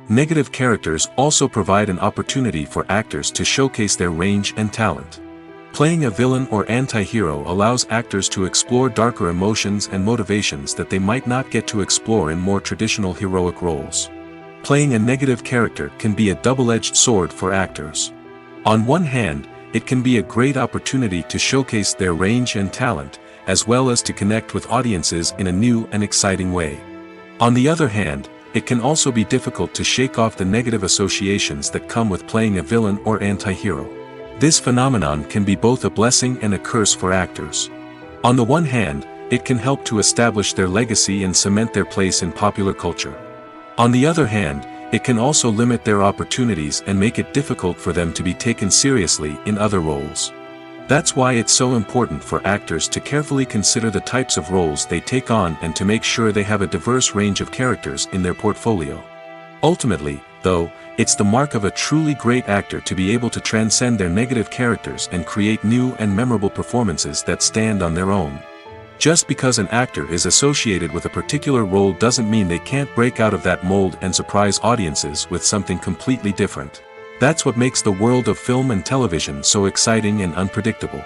Negative characters also provide an opportunity for actors to showcase their range and talent. Playing a villain or anti-hero allows actors to explore darker emotions and motivations that they might not get to explore in more traditional heroic roles. Playing a negative character can be a double-edged sword for actors. On one hand, it can be a great opportunity to showcase their range and talent, as well as to connect with audiences in a new and exciting way. On the other hand, it can also be difficult to shake off the negative associations that come with playing a villain or anti-hero. This phenomenon can be both a blessing and a curse for actors. On the one hand, it can help to establish their legacy and cement their place in popular culture. On the other hand, it can also limit their opportunities and make it difficult for them to be taken seriously in other roles. That's why it's so important for actors to carefully consider the types of roles they take on and to make sure they have a diverse range of characters in their portfolio. Ultimately, though, it's the mark of a truly great actor to be able to transcend their negative characters and create new and memorable performances that stand on their own. Just because an actor is associated with a particular role doesn't mean they can't break out of that mold and surprise audiences with something completely different. That's what makes the world of film and television so exciting and unpredictable.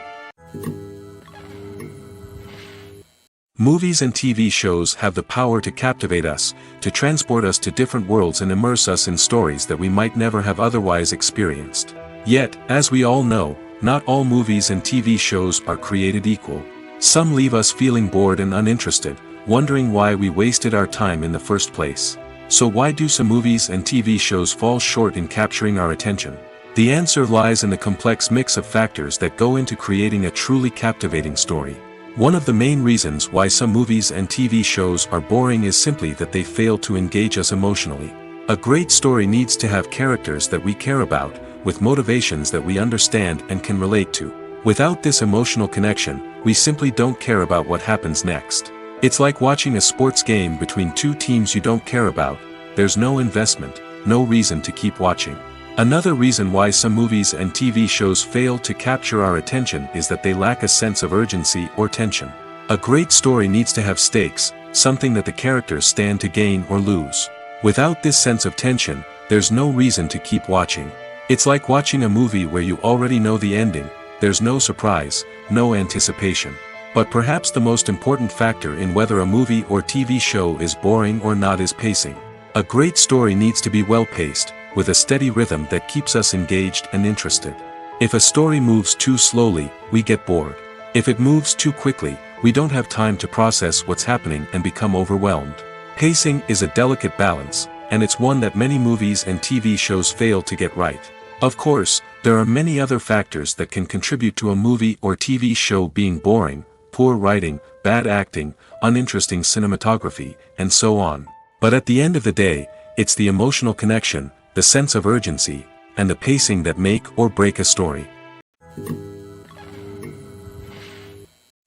Movies and TV shows have the power to captivate us, to transport us to different worlds and immerse us in stories that we might never have otherwise experienced. Yet, as we all know, not all movies and TV shows are created equal. Some leave us feeling bored and uninterested, wondering why we wasted our time in the first place. So why do some movies and TV shows fall short in capturing our attention? The answer lies in the complex mix of factors that go into creating a truly captivating story. One of the main reasons why some movies and TV shows are boring is simply that they fail to engage us emotionally. A great story needs to have characters that we care about, with motivations that we understand and can relate to. Without this emotional connection, we simply don't care about what happens next. It's like watching a sports game between two teams you don't care about. There's no investment, no reason to keep watching. Another reason why some movies and TV shows fail to capture our attention is that they lack a sense of urgency or tension. A great story needs to have stakes, something that the characters stand to gain or lose. Without this sense of tension, there's no reason to keep watching. It's like watching a movie where you already know the ending. There's no surprise, no anticipation. But perhaps the most important factor in whether a movie or TV show is boring or not is pacing. A great story needs to be well-paced, with a steady rhythm that keeps us engaged and interested. If a story moves too slowly, we get bored. If it moves too quickly, we don't have time to process what's happening and become overwhelmed. Pacing is a delicate balance, and it's one that many movies and TV shows fail to get right. Of course, there are many other factors that can contribute to a movie or TV show being boring: poor writing, bad acting, uninteresting cinematography, and so on. But at the end of the day, it's the emotional connection, the sense of urgency, and the pacing that make or break a story.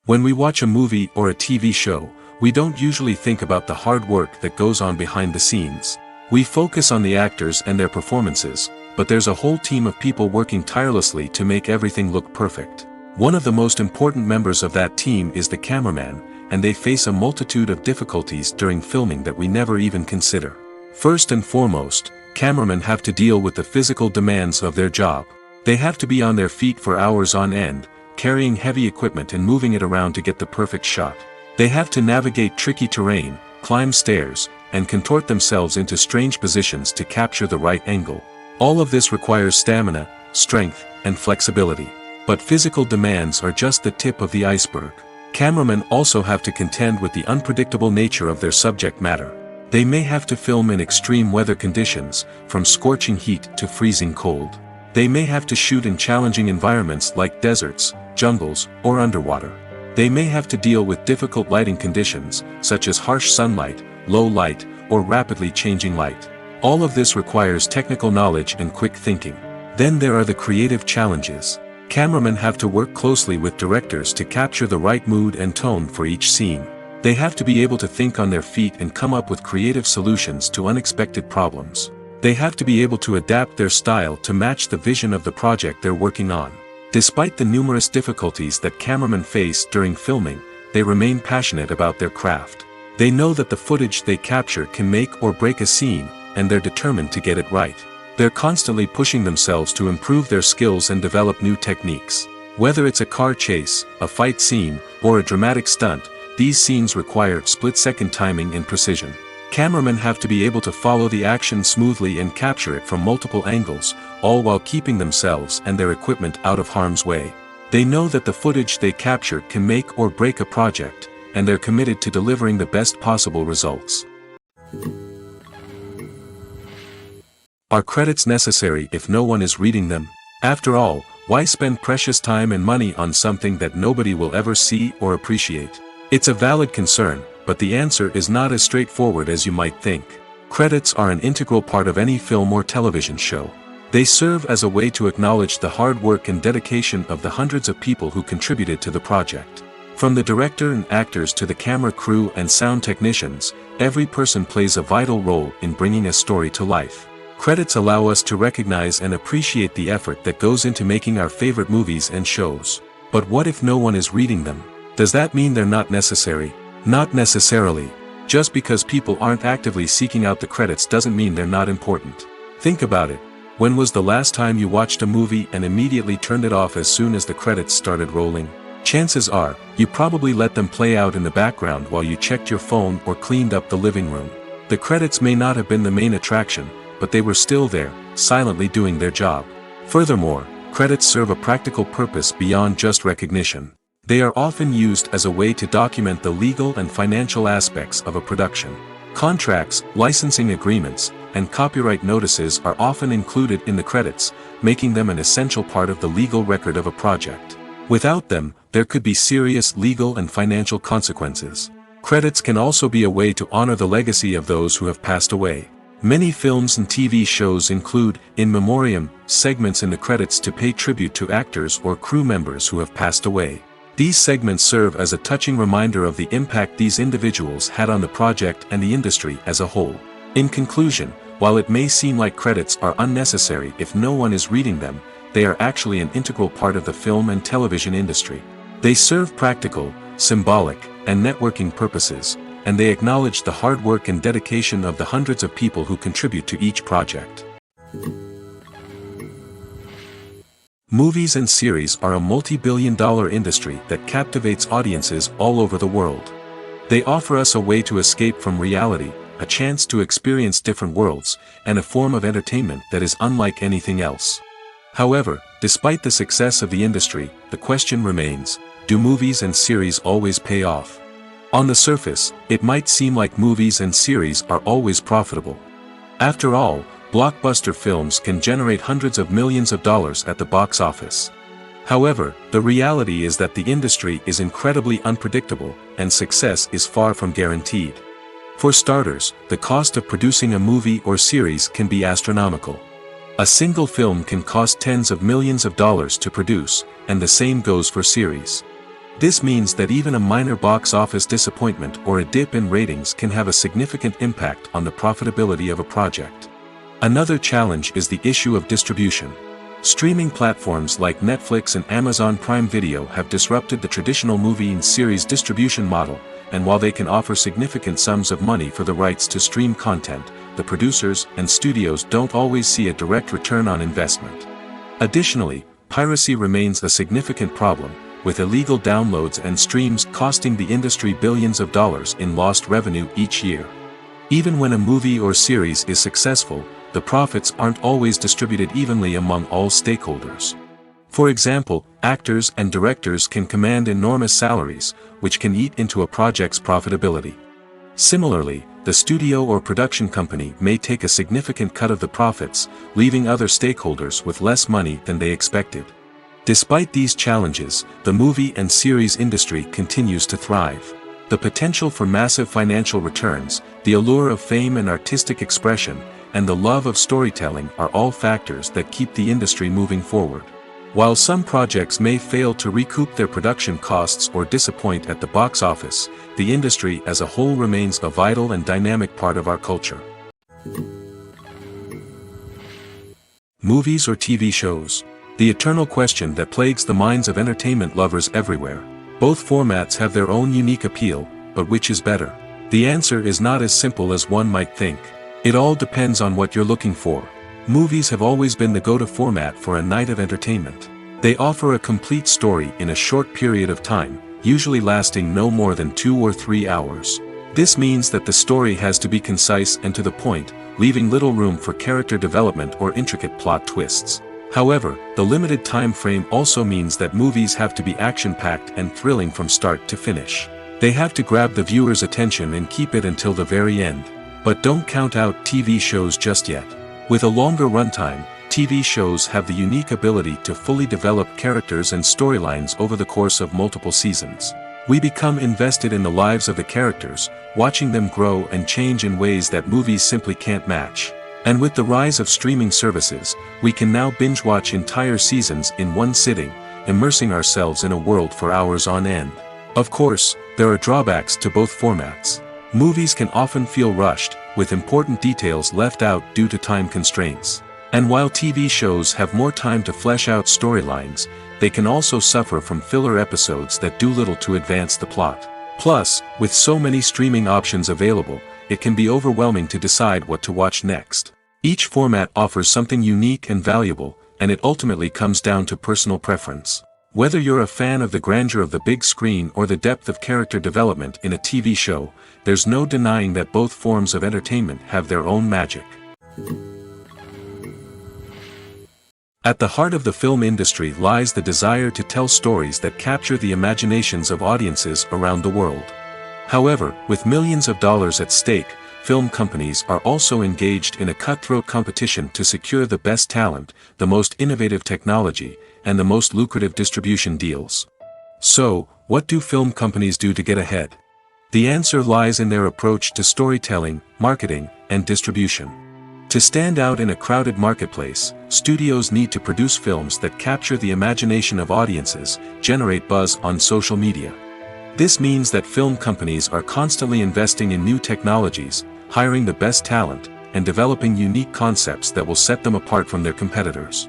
When we watch a movie or a TV show, we don't usually think about the hard work that goes on behind the scenes. We focus on the actors and their performances, but there's a whole team of people working tirelessly to make everything look perfect. One of the most important members of that team is the cameraman, and they face a multitude of difficulties during filming that we never even consider. First and foremost, cameramen have to deal with the physical demands of their job. They have to be on their feet for hours on end, carrying heavy equipment and moving it around to get the perfect shot. They have to navigate tricky terrain, climb stairs, and contort themselves into strange positions to capture the right angle. All of this requires stamina, strength, and flexibility. But physical demands are just the tip of the iceberg. Cameramen also have to contend with the unpredictable nature of their subject matter. They may have to film in extreme weather conditions, from scorching heat to freezing cold. They may have to shoot in challenging environments like deserts, jungles, or underwater. They may have to deal with difficult lighting conditions, such as harsh sunlight, low light, or rapidly changing light. All of this requires technical knowledge and quick thinking. Then there are the creative challenges. Cameramen have to work closely with directors to capture the right mood and tone for each scene. They have to be able to think on their feet and come up with creative solutions to unexpected problems. They have to be able to adapt their style to match the vision of the project they're working on. Despite the numerous difficulties that cameramen face during filming, they remain passionate about their craft. They know that the footage they capture can make or break a scene, and they're determined to get it right. They're constantly pushing themselves to improve their skills and develop new techniques. Whether it's a car chase, a fight scene, or a dramatic stunt, these scenes require split-second timing and precision. Cameramen have to be able to follow the action smoothly and capture it from multiple angles, all while keeping themselves and their equipment out of harm's way. They know that the footage they capture can make or break a project, and they're committed to delivering the best possible results. Are credits necessary if no one is reading them? After all, why spend precious time and money on something that nobody will ever see or appreciate? It's a valid concern, but the answer is not as straightforward as you might think. Credits are an integral part of any film or television show. They serve as a way to acknowledge the hard work and dedication of the hundreds of people who contributed to the project. From the director and actors to the camera crew and sound technicians, every person plays a vital role in bringing a story to life. Credits allow us to recognize and appreciate the effort that goes into making our favorite movies and shows. But what if no one is reading them? Does that mean they're not necessary? Not necessarily. Just because people aren't actively seeking out the credits doesn't mean they're not important. Think about it. When was the last time you watched a movie and immediately turned it off as soon as the credits started rolling? Chances are, you probably let them play out in the background while you checked your phone or cleaned up the living room. The credits may not have been the main attraction, but they were still there, silently doing their job. Furthermore, credits serve a practical purpose beyond just recognition. They are often used as a way to document the legal and financial aspects of a production. Contracts, licensing agreements, and copyright notices are often included in the credits, making them an essential part of the legal record of a project. Without them, there could be serious legal and financial consequences. Credits can also be a way to honor the legacy of those who have passed away. Many films and TV shows include, in memoriam, segments in the credits to pay tribute to actors or crew members who have passed away. These segments serve as a touching reminder of the impact these individuals had on the project and the industry as a whole. In conclusion, while it may seem like credits are unnecessary if no one is reading them, they are actually an integral part of the film and television industry. They serve practical, symbolic, and networking purposes, and they acknowledge the hard work and dedication of the hundreds of people who contribute to each project. Movies and series are a multi-billion-dollar industry that captivates audiences all over the world. They offer us a way to escape from reality, a chance to experience different worlds, and a form of entertainment that is unlike anything else. However, despite the success of the industry, the question remains, do movies and series always pay off? On the surface, it might seem like movies and series are always profitable. After all, blockbuster films can generate hundreds of millions of dollars at the box office. However, the reality is that the industry is incredibly unpredictable, and success is far from guaranteed. For starters, the cost of producing a movie or series can be astronomical. A single film can cost tens of millions of dollars to produce, and the same goes for series. This means that even a minor box office disappointment or a dip in ratings can have a significant impact on the profitability of a project. Another challenge is the issue of distribution. Streaming platforms like Netflix and Amazon Prime Video have disrupted the traditional movie and series distribution model, and while they can offer significant sums of money for the rights to stream content, the producers and studios don't always see a direct return on investment. Additionally, piracy remains a significant problem, with illegal downloads and streams costing the industry billions of dollars in lost revenue each year. Even when a movie or series is successful, the profits aren't always distributed evenly among all stakeholders. For example, actors and directors can command enormous salaries, which can eat into a project's profitability. Similarly, the studio or production company may take a significant cut of the profits, leaving other stakeholders with less money than they expected. Despite these challenges, the movie and series industry continues to thrive. The potential for massive financial returns, the allure of fame and artistic expression, and the love of storytelling are all factors that keep the industry moving forward. While some projects may fail to recoup their production costs or disappoint at the box office, the industry as a whole remains a vital and dynamic part of our culture. Movies or TV shows? The eternal question that plagues the minds of entertainment lovers everywhere. Both formats have their own unique appeal, but which is better? The answer is not as simple as one might think. It all depends on what you're looking for. Movies have always been the go-to format for a night of entertainment. They offer a complete story in a short period of time, usually lasting no more than 2 or 3 hours. This means that the story has to be concise and to the point, leaving little room for character development or intricate plot twists. However, the limited time frame also means that movies have to be action-packed and thrilling from start to finish. They have to grab the viewer's attention and keep it until the very end. But don't count out TV shows just yet. With a longer runtime, TV shows have the unique ability to fully develop characters and storylines over the course of multiple seasons. We become invested in the lives of the characters, watching them grow and change in ways that movies simply can't match. And with the rise of streaming services, we can now binge-watch entire seasons in one sitting, immersing ourselves in a world for hours on end. Of course, there are drawbacks to both formats. Movies can often feel rushed, with important details left out due to time constraints. And while TV shows have more time to flesh out storylines, they can also suffer from filler episodes that do little to advance the plot. Plus, with so many streaming options available, it can be overwhelming to decide what to watch next. Each format offers something unique and valuable, and it ultimately comes down to personal preference. Whether you're a fan of the grandeur of the big screen or the depth of character development in a TV show, there's no denying that both forms of entertainment have their own magic. At the heart of the film industry lies the desire to tell stories that capture the imaginations of audiences around the world. However, with millions of dollars at stake, film companies are also engaged in a cutthroat competition to secure the best talent, the most innovative technology, and the most lucrative distribution deals. So, what do film companies do to get ahead? The answer lies in their approach to storytelling, marketing, and distribution. To stand out in a crowded marketplace, studios need to produce films that capture the imagination of audiences, generate buzz on social media. This means that film companies are constantly investing in new technologies, hiring the best talent, and developing unique concepts that will set them apart from their competitors.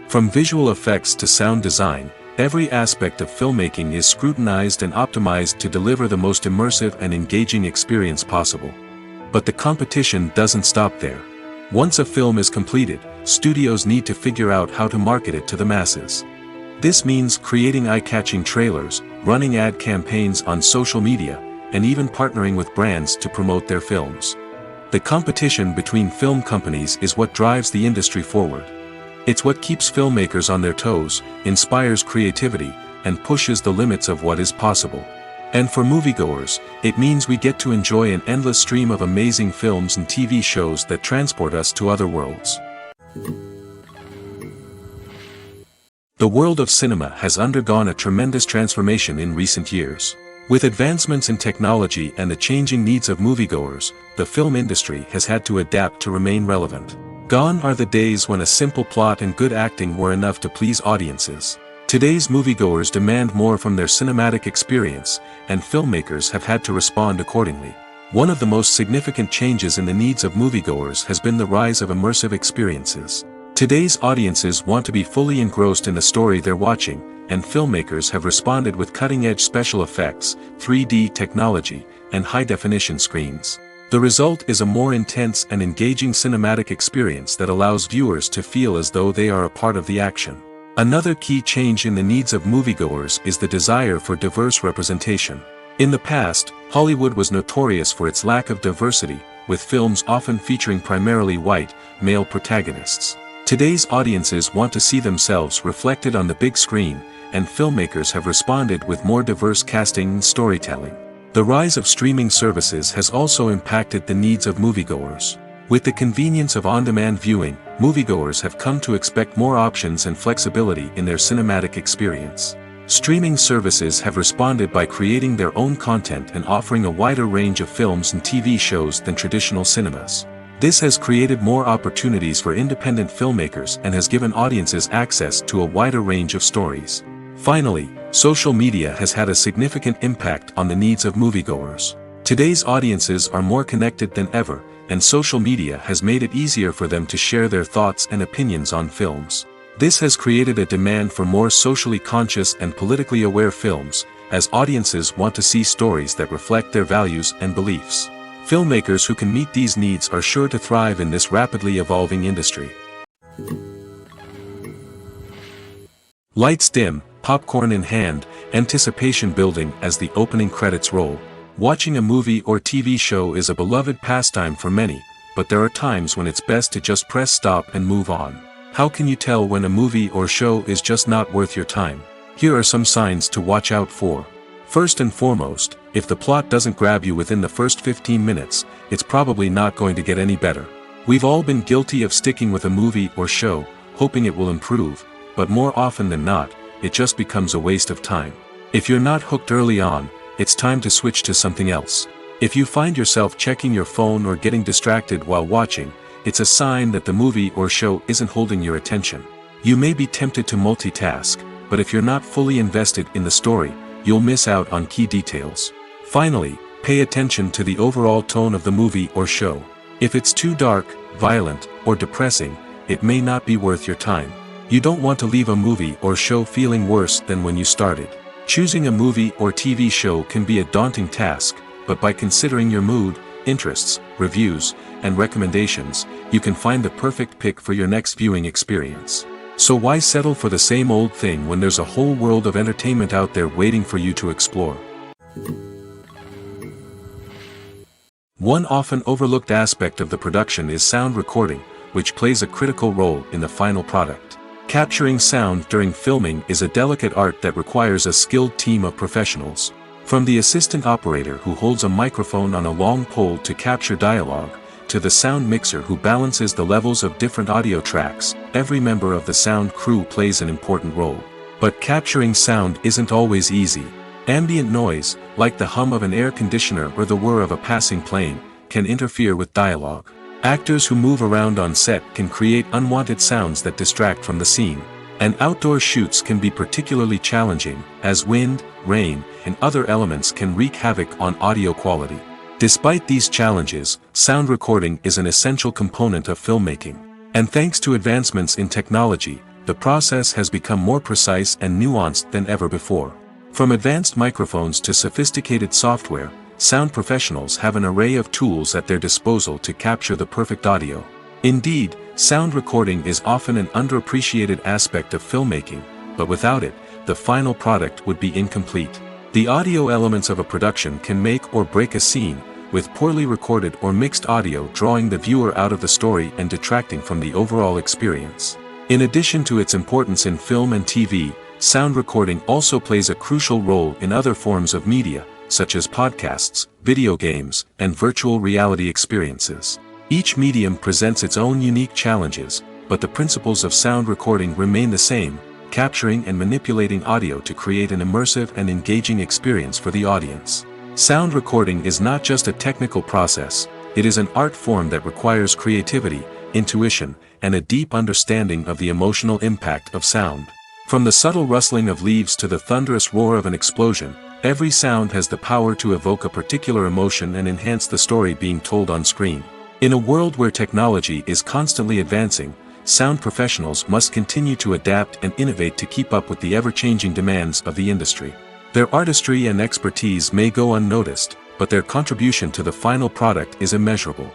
From visual effects to sound design, every aspect of filmmaking is scrutinized and optimized to deliver the most immersive and engaging experience possible. But the competition doesn't stop there. Once a film is completed, studios need to figure out how to market it to the masses. This means creating eye-catching trailers, running ad campaigns on social media, and even partnering with brands to promote their films. The competition between film companies is what drives the industry forward. It's what keeps filmmakers on their toes, inspires creativity, and pushes the limits of what is possible. And for moviegoers, it means we get to enjoy an endless stream of amazing films and TV shows that transport us to other worlds. The world of cinema has undergone a tremendous transformation in recent years. With advancements in technology and the changing needs of moviegoers, the film industry has had to adapt to remain relevant. Gone are the days when a simple plot and good acting were enough to please audiences. Today's moviegoers demand more from their cinematic experience, and filmmakers have had to respond accordingly. One of the most significant changes in the needs of moviegoers has been the rise of immersive experiences. Today's audiences want to be fully engrossed in the story they're watching, and filmmakers have responded with cutting-edge special effects, 3D technology, and high-definition screens. The result is a more intense and engaging cinematic experience that allows viewers to feel as though they are a part of the action. Another key change in the needs of moviegoers is the desire for diverse representation. In the past, Hollywood was notorious for its lack of diversity, with films often featuring primarily white, male protagonists. Today's audiences want to see themselves reflected on the big screen, and filmmakers have responded with more diverse casting and storytelling. The rise of streaming services has also impacted the needs of moviegoers. With the convenience of on-demand viewing, moviegoers have come to expect more options and flexibility in their cinematic experience. Streaming services have responded by creating their own content and offering a wider range of films and TV shows than traditional cinemas. This has created more opportunities for independent filmmakers and has given audiences access to a wider range of stories. Finally, social media has had a significant impact on the needs of moviegoers. Today's audiences are more connected than ever, and social media has made it easier for them to share their thoughts and opinions on films. This has created a demand for more socially conscious and politically aware films, as audiences want to see stories that reflect their values and beliefs. Filmmakers who can meet these needs are sure to thrive in this rapidly evolving industry. Lights dim, popcorn in hand, anticipation building as the opening credits roll. Watching a movie or TV show is a beloved pastime for many, but there are times when it's best to just press stop and move on. How can you tell when a movie or show is just not worth your time? Here are some signs to watch out for. First and foremost, if the plot doesn't grab you within the first 15 minutes, it's probably not going to get any better. We've all been guilty of sticking with a movie or show, hoping it will improve, but more often than not, it just becomes a waste of time. If you're not hooked early on, it's time to switch to something else. If you find yourself checking your phone or getting distracted while watching, it's a sign that the movie or show isn't holding your attention. You may be tempted to multitask, but if you're not fully invested in the story, you'll miss out on key details. Finally, pay attention to the overall tone of the movie or show. If it's too dark, violent, or depressing, it may not be worth your time. You don't want to leave a movie or show feeling worse than when you started. Choosing a movie or TV show can be a daunting task, but by considering your mood, interests, reviews, and recommendations, you can find the perfect pick for your next viewing experience. So why settle for the same old thing when there's a whole world of entertainment out there waiting for you to explore? One often overlooked aspect of the production is sound recording, which plays a critical role in the final product. Capturing sound during filming is a delicate art that requires a skilled team of professionals. From the assistant operator who holds a microphone on a long pole to capture dialogue, to the sound mixer who balances the levels of different audio tracks, every member of the sound crew plays an important role. But capturing sound isn't always easy. Ambient noise, like the hum of an air conditioner or the whir of a passing plane, can interfere with dialogue. Actors who move around on set can create unwanted sounds that distract from the scene. And outdoor shoots can be particularly challenging, as wind, rain, and other elements can wreak havoc on audio quality. Despite these challenges, sound recording is an essential component of filmmaking. And thanks to advancements in technology, the process has become more precise and nuanced than ever before. From advanced microphones to sophisticated software, sound professionals have an array of tools at their disposal to capture the perfect audio. Indeed, sound recording is often an underappreciated aspect of filmmaking, but without it, the final product would be incomplete. The audio elements of a production can make or break a scene, with poorly recorded or mixed audio drawing the viewer out of the story and detracting from the overall experience. In addition to its importance in film and TV, sound recording also plays a crucial role in other forms of media, such as podcasts, video games, and virtual reality experiences. Each medium presents its own unique challenges, but the principles of sound recording remain the same, capturing and manipulating audio to create an immersive and engaging experience for the audience. Sound recording is not just a technical process, it is an art form that requires creativity, intuition, and a deep understanding of the emotional impact of sound. From the subtle rustling of leaves to the thunderous roar of an explosion, every sound has the power to evoke a particular emotion and enhance the story being told on screen. In a world where technology is constantly advancing, sound professionals must continue to adapt and innovate to keep up with the ever-changing demands of the industry. Their artistry and expertise may go unnoticed, but their contribution to the final product is immeasurable.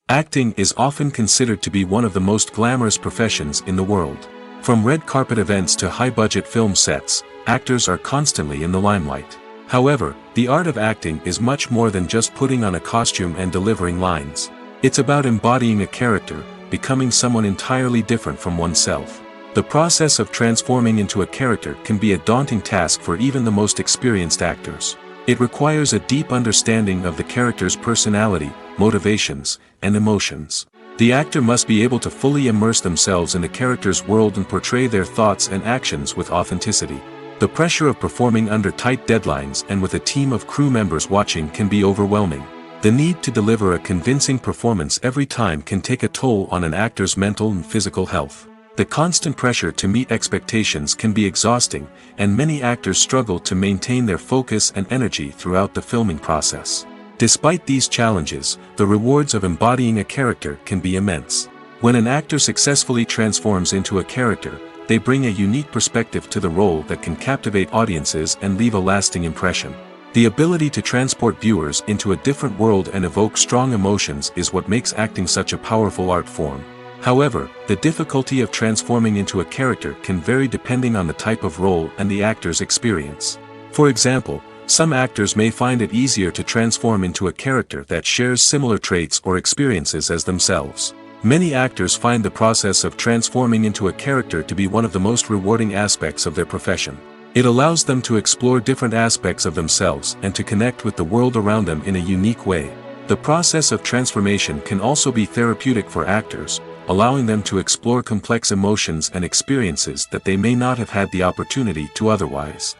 Acting is often considered to be one of the most glamorous professions in the world. From red carpet events to high-budget film sets, actors are constantly in the limelight. However, the art of acting is much more than just putting on a costume and delivering lines. It's about embodying a character, becoming someone entirely different from oneself. The process of transforming into a character can be a daunting task for even the most experienced actors. It requires a deep understanding of the character's personality, motivations, and emotions. The actor must be able to fully immerse themselves in the character's world and portray their thoughts and actions with authenticity. The pressure of performing under tight deadlines and with a team of crew members watching can be overwhelming. The need to deliver a convincing performance every time can take a toll on an actor's mental and physical health. The constant pressure to meet expectations can be exhausting, and many actors struggle to maintain their focus and energy throughout the filming process. Despite these challenges, the rewards of embodying a character can be immense. When an actor successfully transforms into a character, they bring a unique perspective to the role that can captivate audiences and leave a lasting impression. The ability to transport viewers into a different world and evoke strong emotions is what makes acting such a powerful art form. However, the difficulty of transforming into a character can vary depending on the type of role and the actor's experience. For example, some actors may find it easier to transform into a character that shares similar traits or experiences as themselves. Many actors find the process of transforming into a character to be one of the most rewarding aspects of their profession. It allows them to explore different aspects of themselves and to connect with the world around them in a unique way. The process of transformation can also be therapeutic for actors, allowing them to explore complex emotions and experiences that they may not have had the opportunity to otherwise.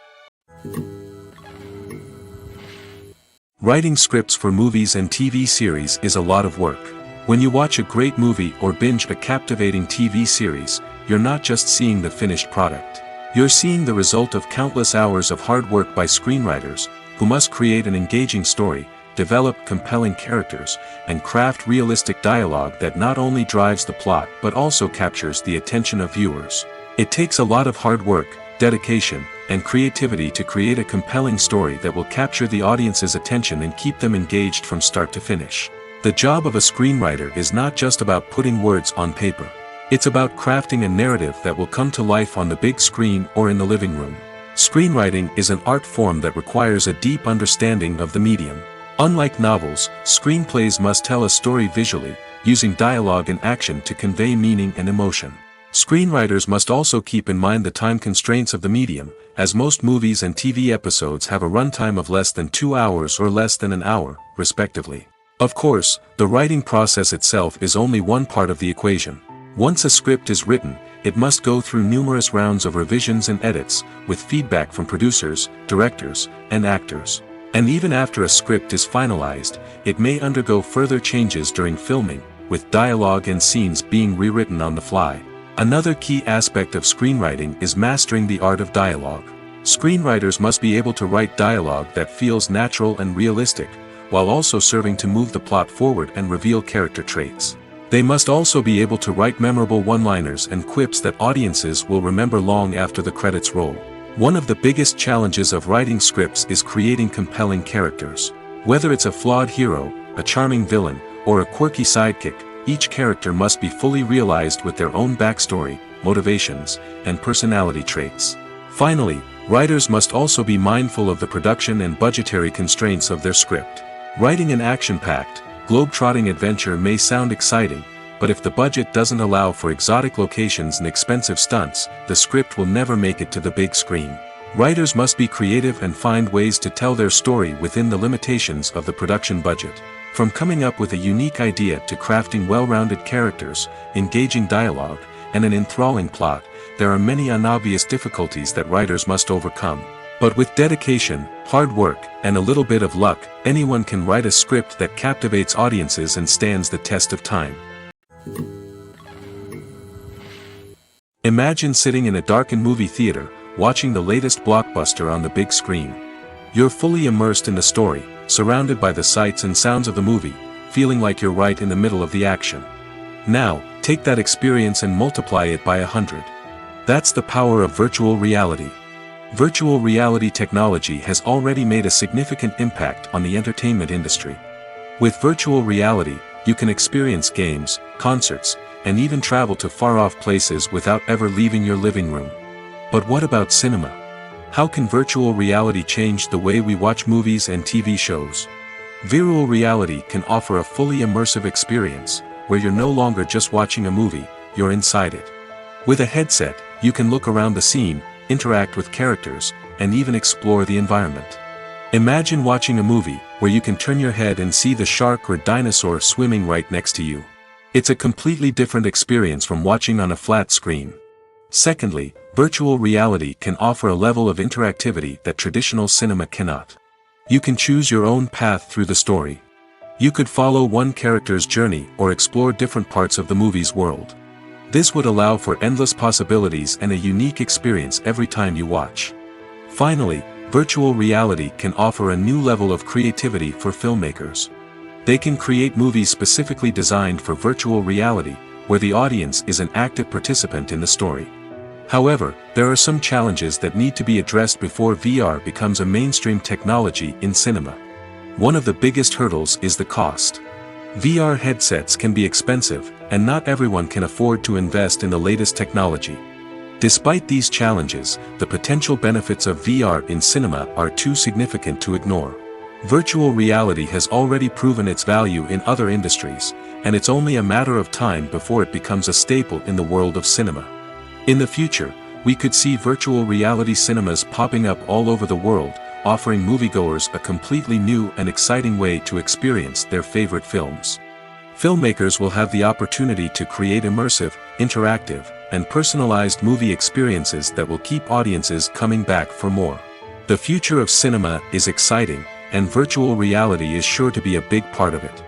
Writing scripts for movies and TV series is a lot of work. When you watch a great movie or binge a captivating TV series, you're not just seeing the finished product. You're seeing the result of countless hours of hard work by screenwriters, who must create an engaging story, develop compelling characters, and craft realistic dialogue that not only drives the plot but also captures the attention of viewers. It takes a lot of hard work, dedication, and creativity to create a compelling story that will capture the audience's attention and keep them engaged from start to finish. The job of a screenwriter is not just about putting words on paper. It's about crafting a narrative that will come to life on the big screen or in the living room. Screenwriting is an art form that requires a deep understanding of the medium. Unlike novels, screenplays must tell a story visually, using dialogue and action to convey meaning and emotion. Screenwriters must also keep in mind the time constraints of the medium, as most movies and TV episodes have a runtime of less than 2 hours or less than an hour, respectively. Of course, the writing process itself is only one part of the equation. Once a script is written, it must go through numerous rounds of revisions and edits, with feedback from producers, directors, and actors. And even after a script is finalized, it may undergo further changes during filming, with dialogue and scenes being rewritten on the fly. Another key aspect of screenwriting is mastering the art of dialogue. Screenwriters must be able to write dialogue that feels natural and realistic, while also serving to move the plot forward and reveal character traits. They must also be able to write memorable one-liners and quips that audiences will remember long after the credits roll. One of the biggest challenges of writing scripts is creating compelling characters. Whether it's a flawed hero, a charming villain, or a quirky sidekick, each character must be fully realized with their own backstory, motivations, and personality traits. Finally, writers must also be mindful of the production and budgetary constraints of their script. Writing an action-packed, globe-trotting adventure may sound exciting, but if the budget doesn't allow for exotic locations and expensive stunts, the script will never make it to the big screen. Writers must be creative and find ways to tell their story within the limitations of the production budget. From coming up with a unique idea to crafting well-rounded characters, engaging dialogue, and an enthralling plot, there are many unobvious difficulties that writers must overcome. But with dedication, hard work, and a little bit of luck, anyone can write a script that captivates audiences and stands the test of time. Imagine sitting in a darkened movie theater, watching the latest blockbuster on the big screen. You're fully immersed in the story, surrounded by the sights and sounds of the movie, feeling like you're right in the middle of the action. Now, take that experience and multiply it by 100. That's the power of virtual reality. Virtual reality technology has already made a significant impact on the entertainment industry. With virtual reality, you can experience games, concerts, and even travel to far-off places without ever leaving your living room. But what about cinema? How can virtual reality change the way we watch movies and TV shows? Virtual reality can offer a fully immersive experience, where you're no longer just watching a movie, you're inside it. With a headset, you can look around the scene, interact with characters, and even explore the environment. Imagine watching a movie, where you can turn your head and see the shark or dinosaur swimming right next to you. It's a completely different experience from watching on a flat screen. Secondly, virtual reality can offer a level of interactivity that traditional cinema cannot. You can choose your own path through the story. You could follow one character's journey or explore different parts of the movie's world. This would allow for endless possibilities and a unique experience every time you watch. Finally, virtual reality can offer a new level of creativity for filmmakers. They can create movies specifically designed for virtual reality, where the audience is an active participant in the story. However, there are some challenges that need to be addressed before VR becomes a mainstream technology in cinema. One of the biggest hurdles is the cost. VR headsets can be expensive, and not everyone can afford to invest in the latest technology. Despite these challenges, the potential benefits of VR in cinema are too significant to ignore. Virtual reality has already proven its value in other industries, and it's only a matter of time before it becomes a staple in the world of cinema. In the future, we could see virtual reality cinemas popping up all over the world, offering moviegoers a completely new and exciting way to experience their favorite films. Filmmakers will have the opportunity to create immersive, interactive, and personalized movie experiences that will keep audiences coming back for more. The future of cinema is exciting, and virtual reality is sure to be a big part of it.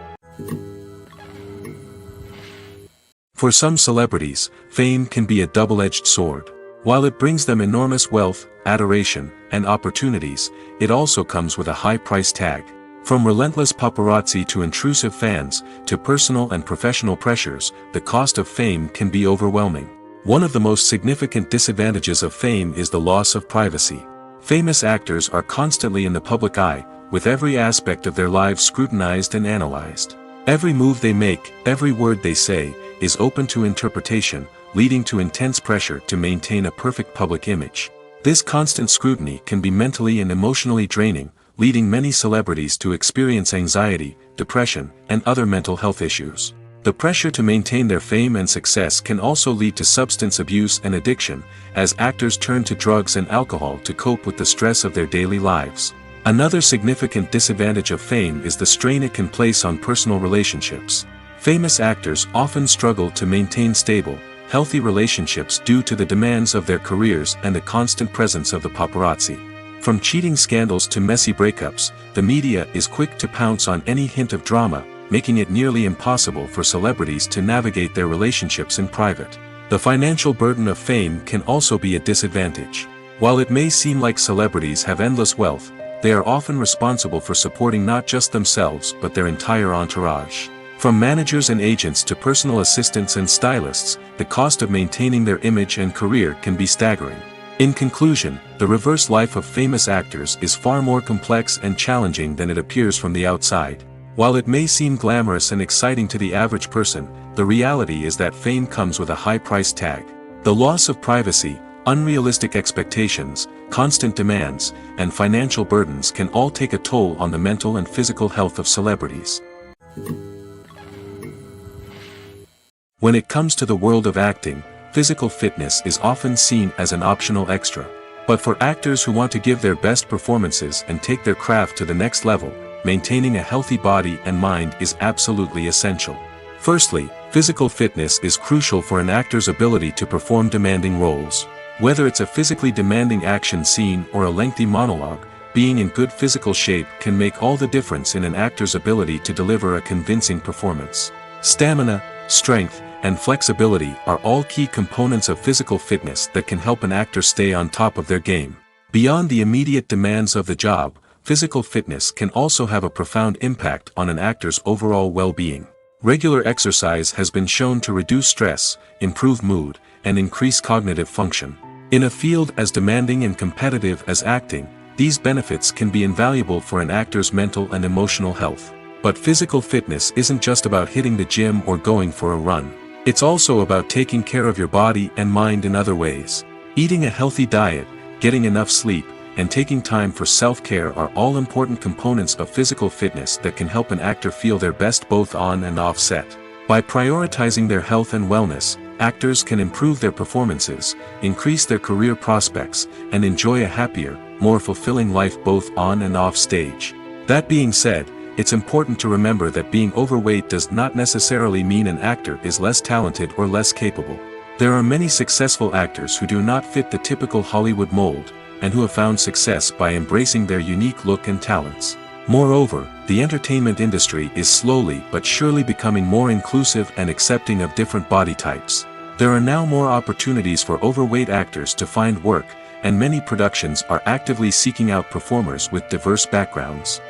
For some celebrities, fame can be a double-edged sword. While it brings them enormous wealth, adoration, and opportunities, it also comes with a high price tag. From relentless paparazzi to intrusive fans, to personal and professional pressures, the cost of fame can be overwhelming. One of the most significant disadvantages of fame is the loss of privacy. Famous actors are constantly in the public eye, with every aspect of their lives scrutinized and analyzed. Every move they make, every word they say, is open to interpretation, leading to intense pressure to maintain a perfect public image. This constant scrutiny can be mentally and emotionally draining, leading many celebrities to experience anxiety, depression, and other mental health issues. The pressure to maintain their fame and success can also lead to substance abuse and addiction, as actors turn to drugs and alcohol to cope with the stress of their daily lives. Another significant disadvantage of fame is the strain it can place on personal relationships. Famous actors often struggle to maintain stable, healthy relationships due to the demands of their careers and the constant presence of the paparazzi. From cheating scandals to messy breakups, the media is quick to pounce on any hint of drama, making it nearly impossible for celebrities to navigate their relationships in private. The financial burden of fame can also be a disadvantage. While it may seem like celebrities have endless wealth, they are often responsible for supporting not just themselves but their entire entourage. From managers and agents to personal assistants and stylists, the cost of maintaining their image and career can be staggering. In conclusion, the reverse life of famous actors is far more complex and challenging than it appears from the outside. While it may seem glamorous and exciting to the average person, the reality is that fame comes with a high price tag. The loss of privacy, unrealistic expectations, constant demands, and financial burdens can all take a toll on the mental and physical health of celebrities. When it comes to the world of acting, physical fitness is often seen as an optional extra. But for actors who want to give their best performances and take their craft to the next level, maintaining a healthy body and mind is absolutely essential. Firstly, physical fitness is crucial for an actor's ability to perform demanding roles. Whether it's a physically demanding action scene or a lengthy monologue, being in good physical shape can make all the difference in an actor's ability to deliver a convincing performance. Stamina, strength, and flexibility are all key components of physical fitness that can help an actor stay on top of their game. Beyond the immediate demands of the job, physical fitness can also have a profound impact on an actor's overall well-being. Regular exercise has been shown to reduce stress, improve mood, and increase cognitive function. In a field as demanding and competitive as acting, these benefits can be invaluable for an actor's mental and emotional health. But physical fitness isn't just about hitting the gym or going for a run. It's also about taking care of your body and mind in other ways. Eating a healthy diet, getting enough sleep, and taking time for self-care are all important components of physical fitness that can help an actor feel their best both on and off set. By prioritizing their health and wellness, actors can improve their performances, increase their career prospects, and enjoy a happier, more fulfilling life both on and off stage. That being said, it's important to remember that being overweight does not necessarily mean an actor is less talented or less capable. There are many successful actors who do not fit the typical Hollywood mold, and who have found success by embracing their unique look and talents. Moreover, the entertainment industry is slowly but surely becoming more inclusive and accepting of different body types. There are now more opportunities for overweight actors to find work, and many productions are actively seeking out performers with diverse backgrounds.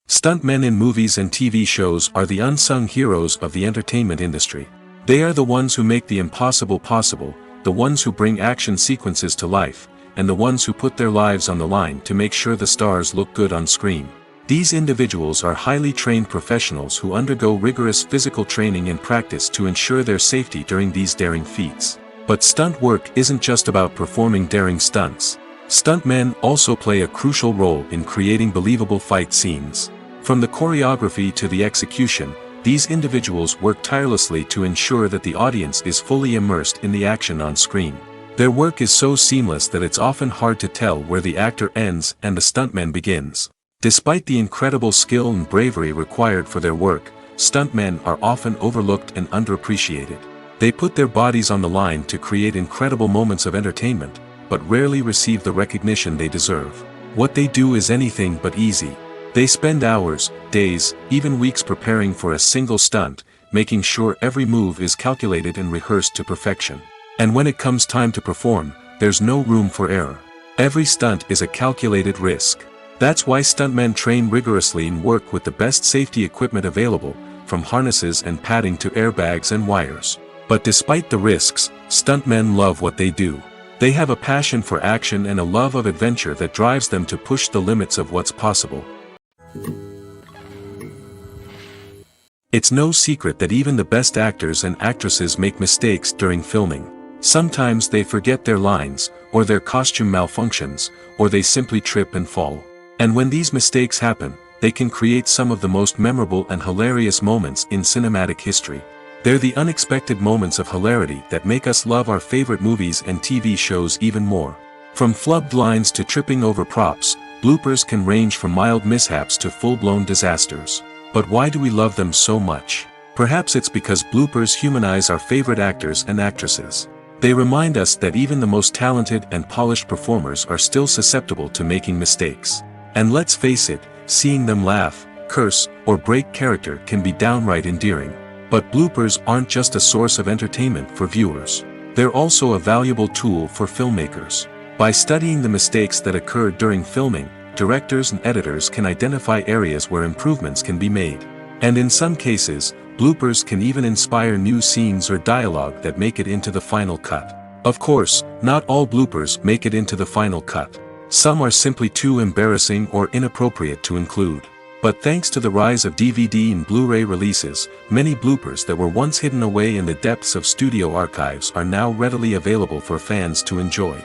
Stuntmen in movies and TV shows are the unsung heroes of the entertainment industry. They are the ones who make the impossible possible, the ones who bring action sequences to life, and the ones who put their lives on the line to make sure the stars look good on screen. These individuals are highly trained professionals who undergo rigorous physical training and practice to ensure their safety during these daring feats. But stunt work isn't just about performing daring stunts. Stuntmen also play a crucial role in creating believable fight scenes. From the choreography to the execution, these individuals work tirelessly to ensure that the audience is fully immersed in the action on screen. Their work is so seamless that it's often hard to tell where the actor ends and the stuntman begins. Despite the incredible skill and bravery required for their work, stuntmen are often overlooked and underappreciated. They put their bodies on the line to create incredible moments of entertainment, but rarely receive the recognition they deserve. What they do is anything but easy. They spend hours, days, even weeks preparing for a single stunt, making sure every move is calculated and rehearsed to perfection. And when it comes time to perform, there's no room for error. Every stunt is a calculated risk. That's why stuntmen train rigorously and work with the best safety equipment available, from harnesses and padding to airbags and wires. But despite the risks, stuntmen love what they do. They have a passion for action and a love of adventure that drives them to push the limits of what's possible. It's no secret that even the best actors and actresses make mistakes during filming. Sometimes they forget their lines, or their costume malfunctions, or they simply trip and fall. And when these mistakes happen, they can create some of the most memorable and hilarious moments in cinematic history. They're the unexpected moments of hilarity that make us love our favorite movies and TV shows even more. From flubbed lines to tripping over props, bloopers can range from mild mishaps to full-blown disasters. But why do we love them so much? Perhaps it's because bloopers humanize our favorite actors and actresses. They remind us that even the most talented and polished performers are still susceptible to making mistakes. And let's face it, seeing them laugh, curse, or break character can be downright endearing. But bloopers aren't just a source of entertainment for viewers. They're also a valuable tool for filmmakers. By studying the mistakes that occur during filming, directors and editors can identify areas where improvements can be made. And in some cases, bloopers can even inspire new scenes or dialogue that make it into the final cut. Of course, not all bloopers make it into the final cut. Some are simply too embarrassing or inappropriate to include. But thanks to the rise of DVD and Blu-ray releases, many bloopers that were once hidden away in the depths of studio archives are now readily available for fans to enjoy.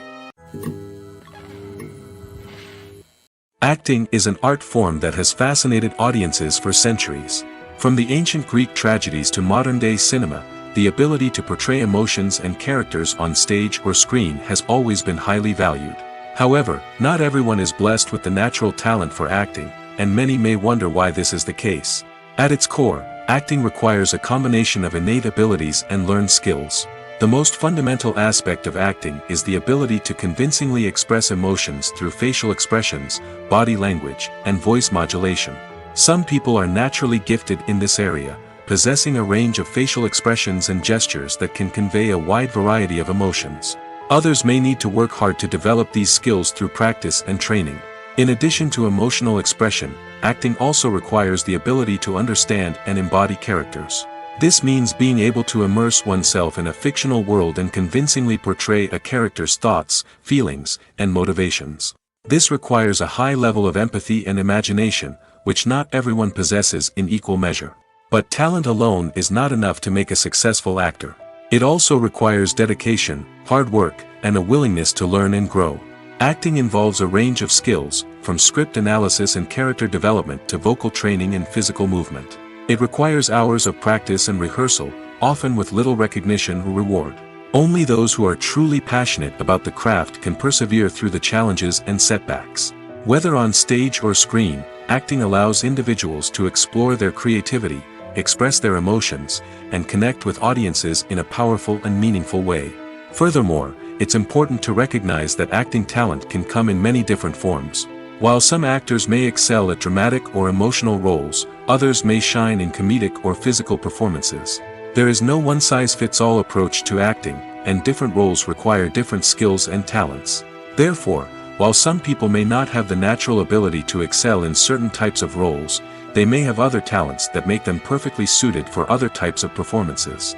Acting is an art form that has fascinated audiences for centuries. From the ancient Greek tragedies to modern-day cinema, the ability to portray emotions and characters on stage or screen has always been highly valued. However, not everyone is blessed with the natural talent for acting, and many may wonder why this is the case. At its core, acting requires a combination of innate abilities and learned skills. The most fundamental aspect of acting is the ability to convincingly express emotions through facial expressions, body language, and voice modulation. Some people are naturally gifted in this area, possessing a range of facial expressions and gestures that can convey a wide variety of emotions. Others may need to work hard to develop these skills through practice and training. In addition to emotional expression, acting also requires the ability to understand and embody characters. This means being able to immerse oneself in a fictional world and convincingly portray a character's thoughts, feelings, and motivations. This requires a high level of empathy and imagination, which not everyone possesses in equal measure. But talent alone is not enough to make a successful actor. It also requires dedication, hard work, and a willingness to learn and grow. Acting involves a range of skills, from script analysis and character development to vocal training and physical movement. It requires hours of practice and rehearsal, often with little recognition or reward. Only those who are truly passionate about the craft can persevere through the challenges and setbacks. Whether on stage or screen, acting allows individuals to explore their creativity, express their emotions, and connect with audiences in a powerful and meaningful way. Furthermore, it's important to recognize that acting talent can come in many different forms. While some actors may excel at dramatic or emotional roles, others may shine in comedic or physical performances. There is no one-size-fits-all approach to acting, and different roles require different skills and talents. Therefore, while some people may not have the natural ability to excel in certain types of roles, they may have other talents that make them perfectly suited for other types of performances.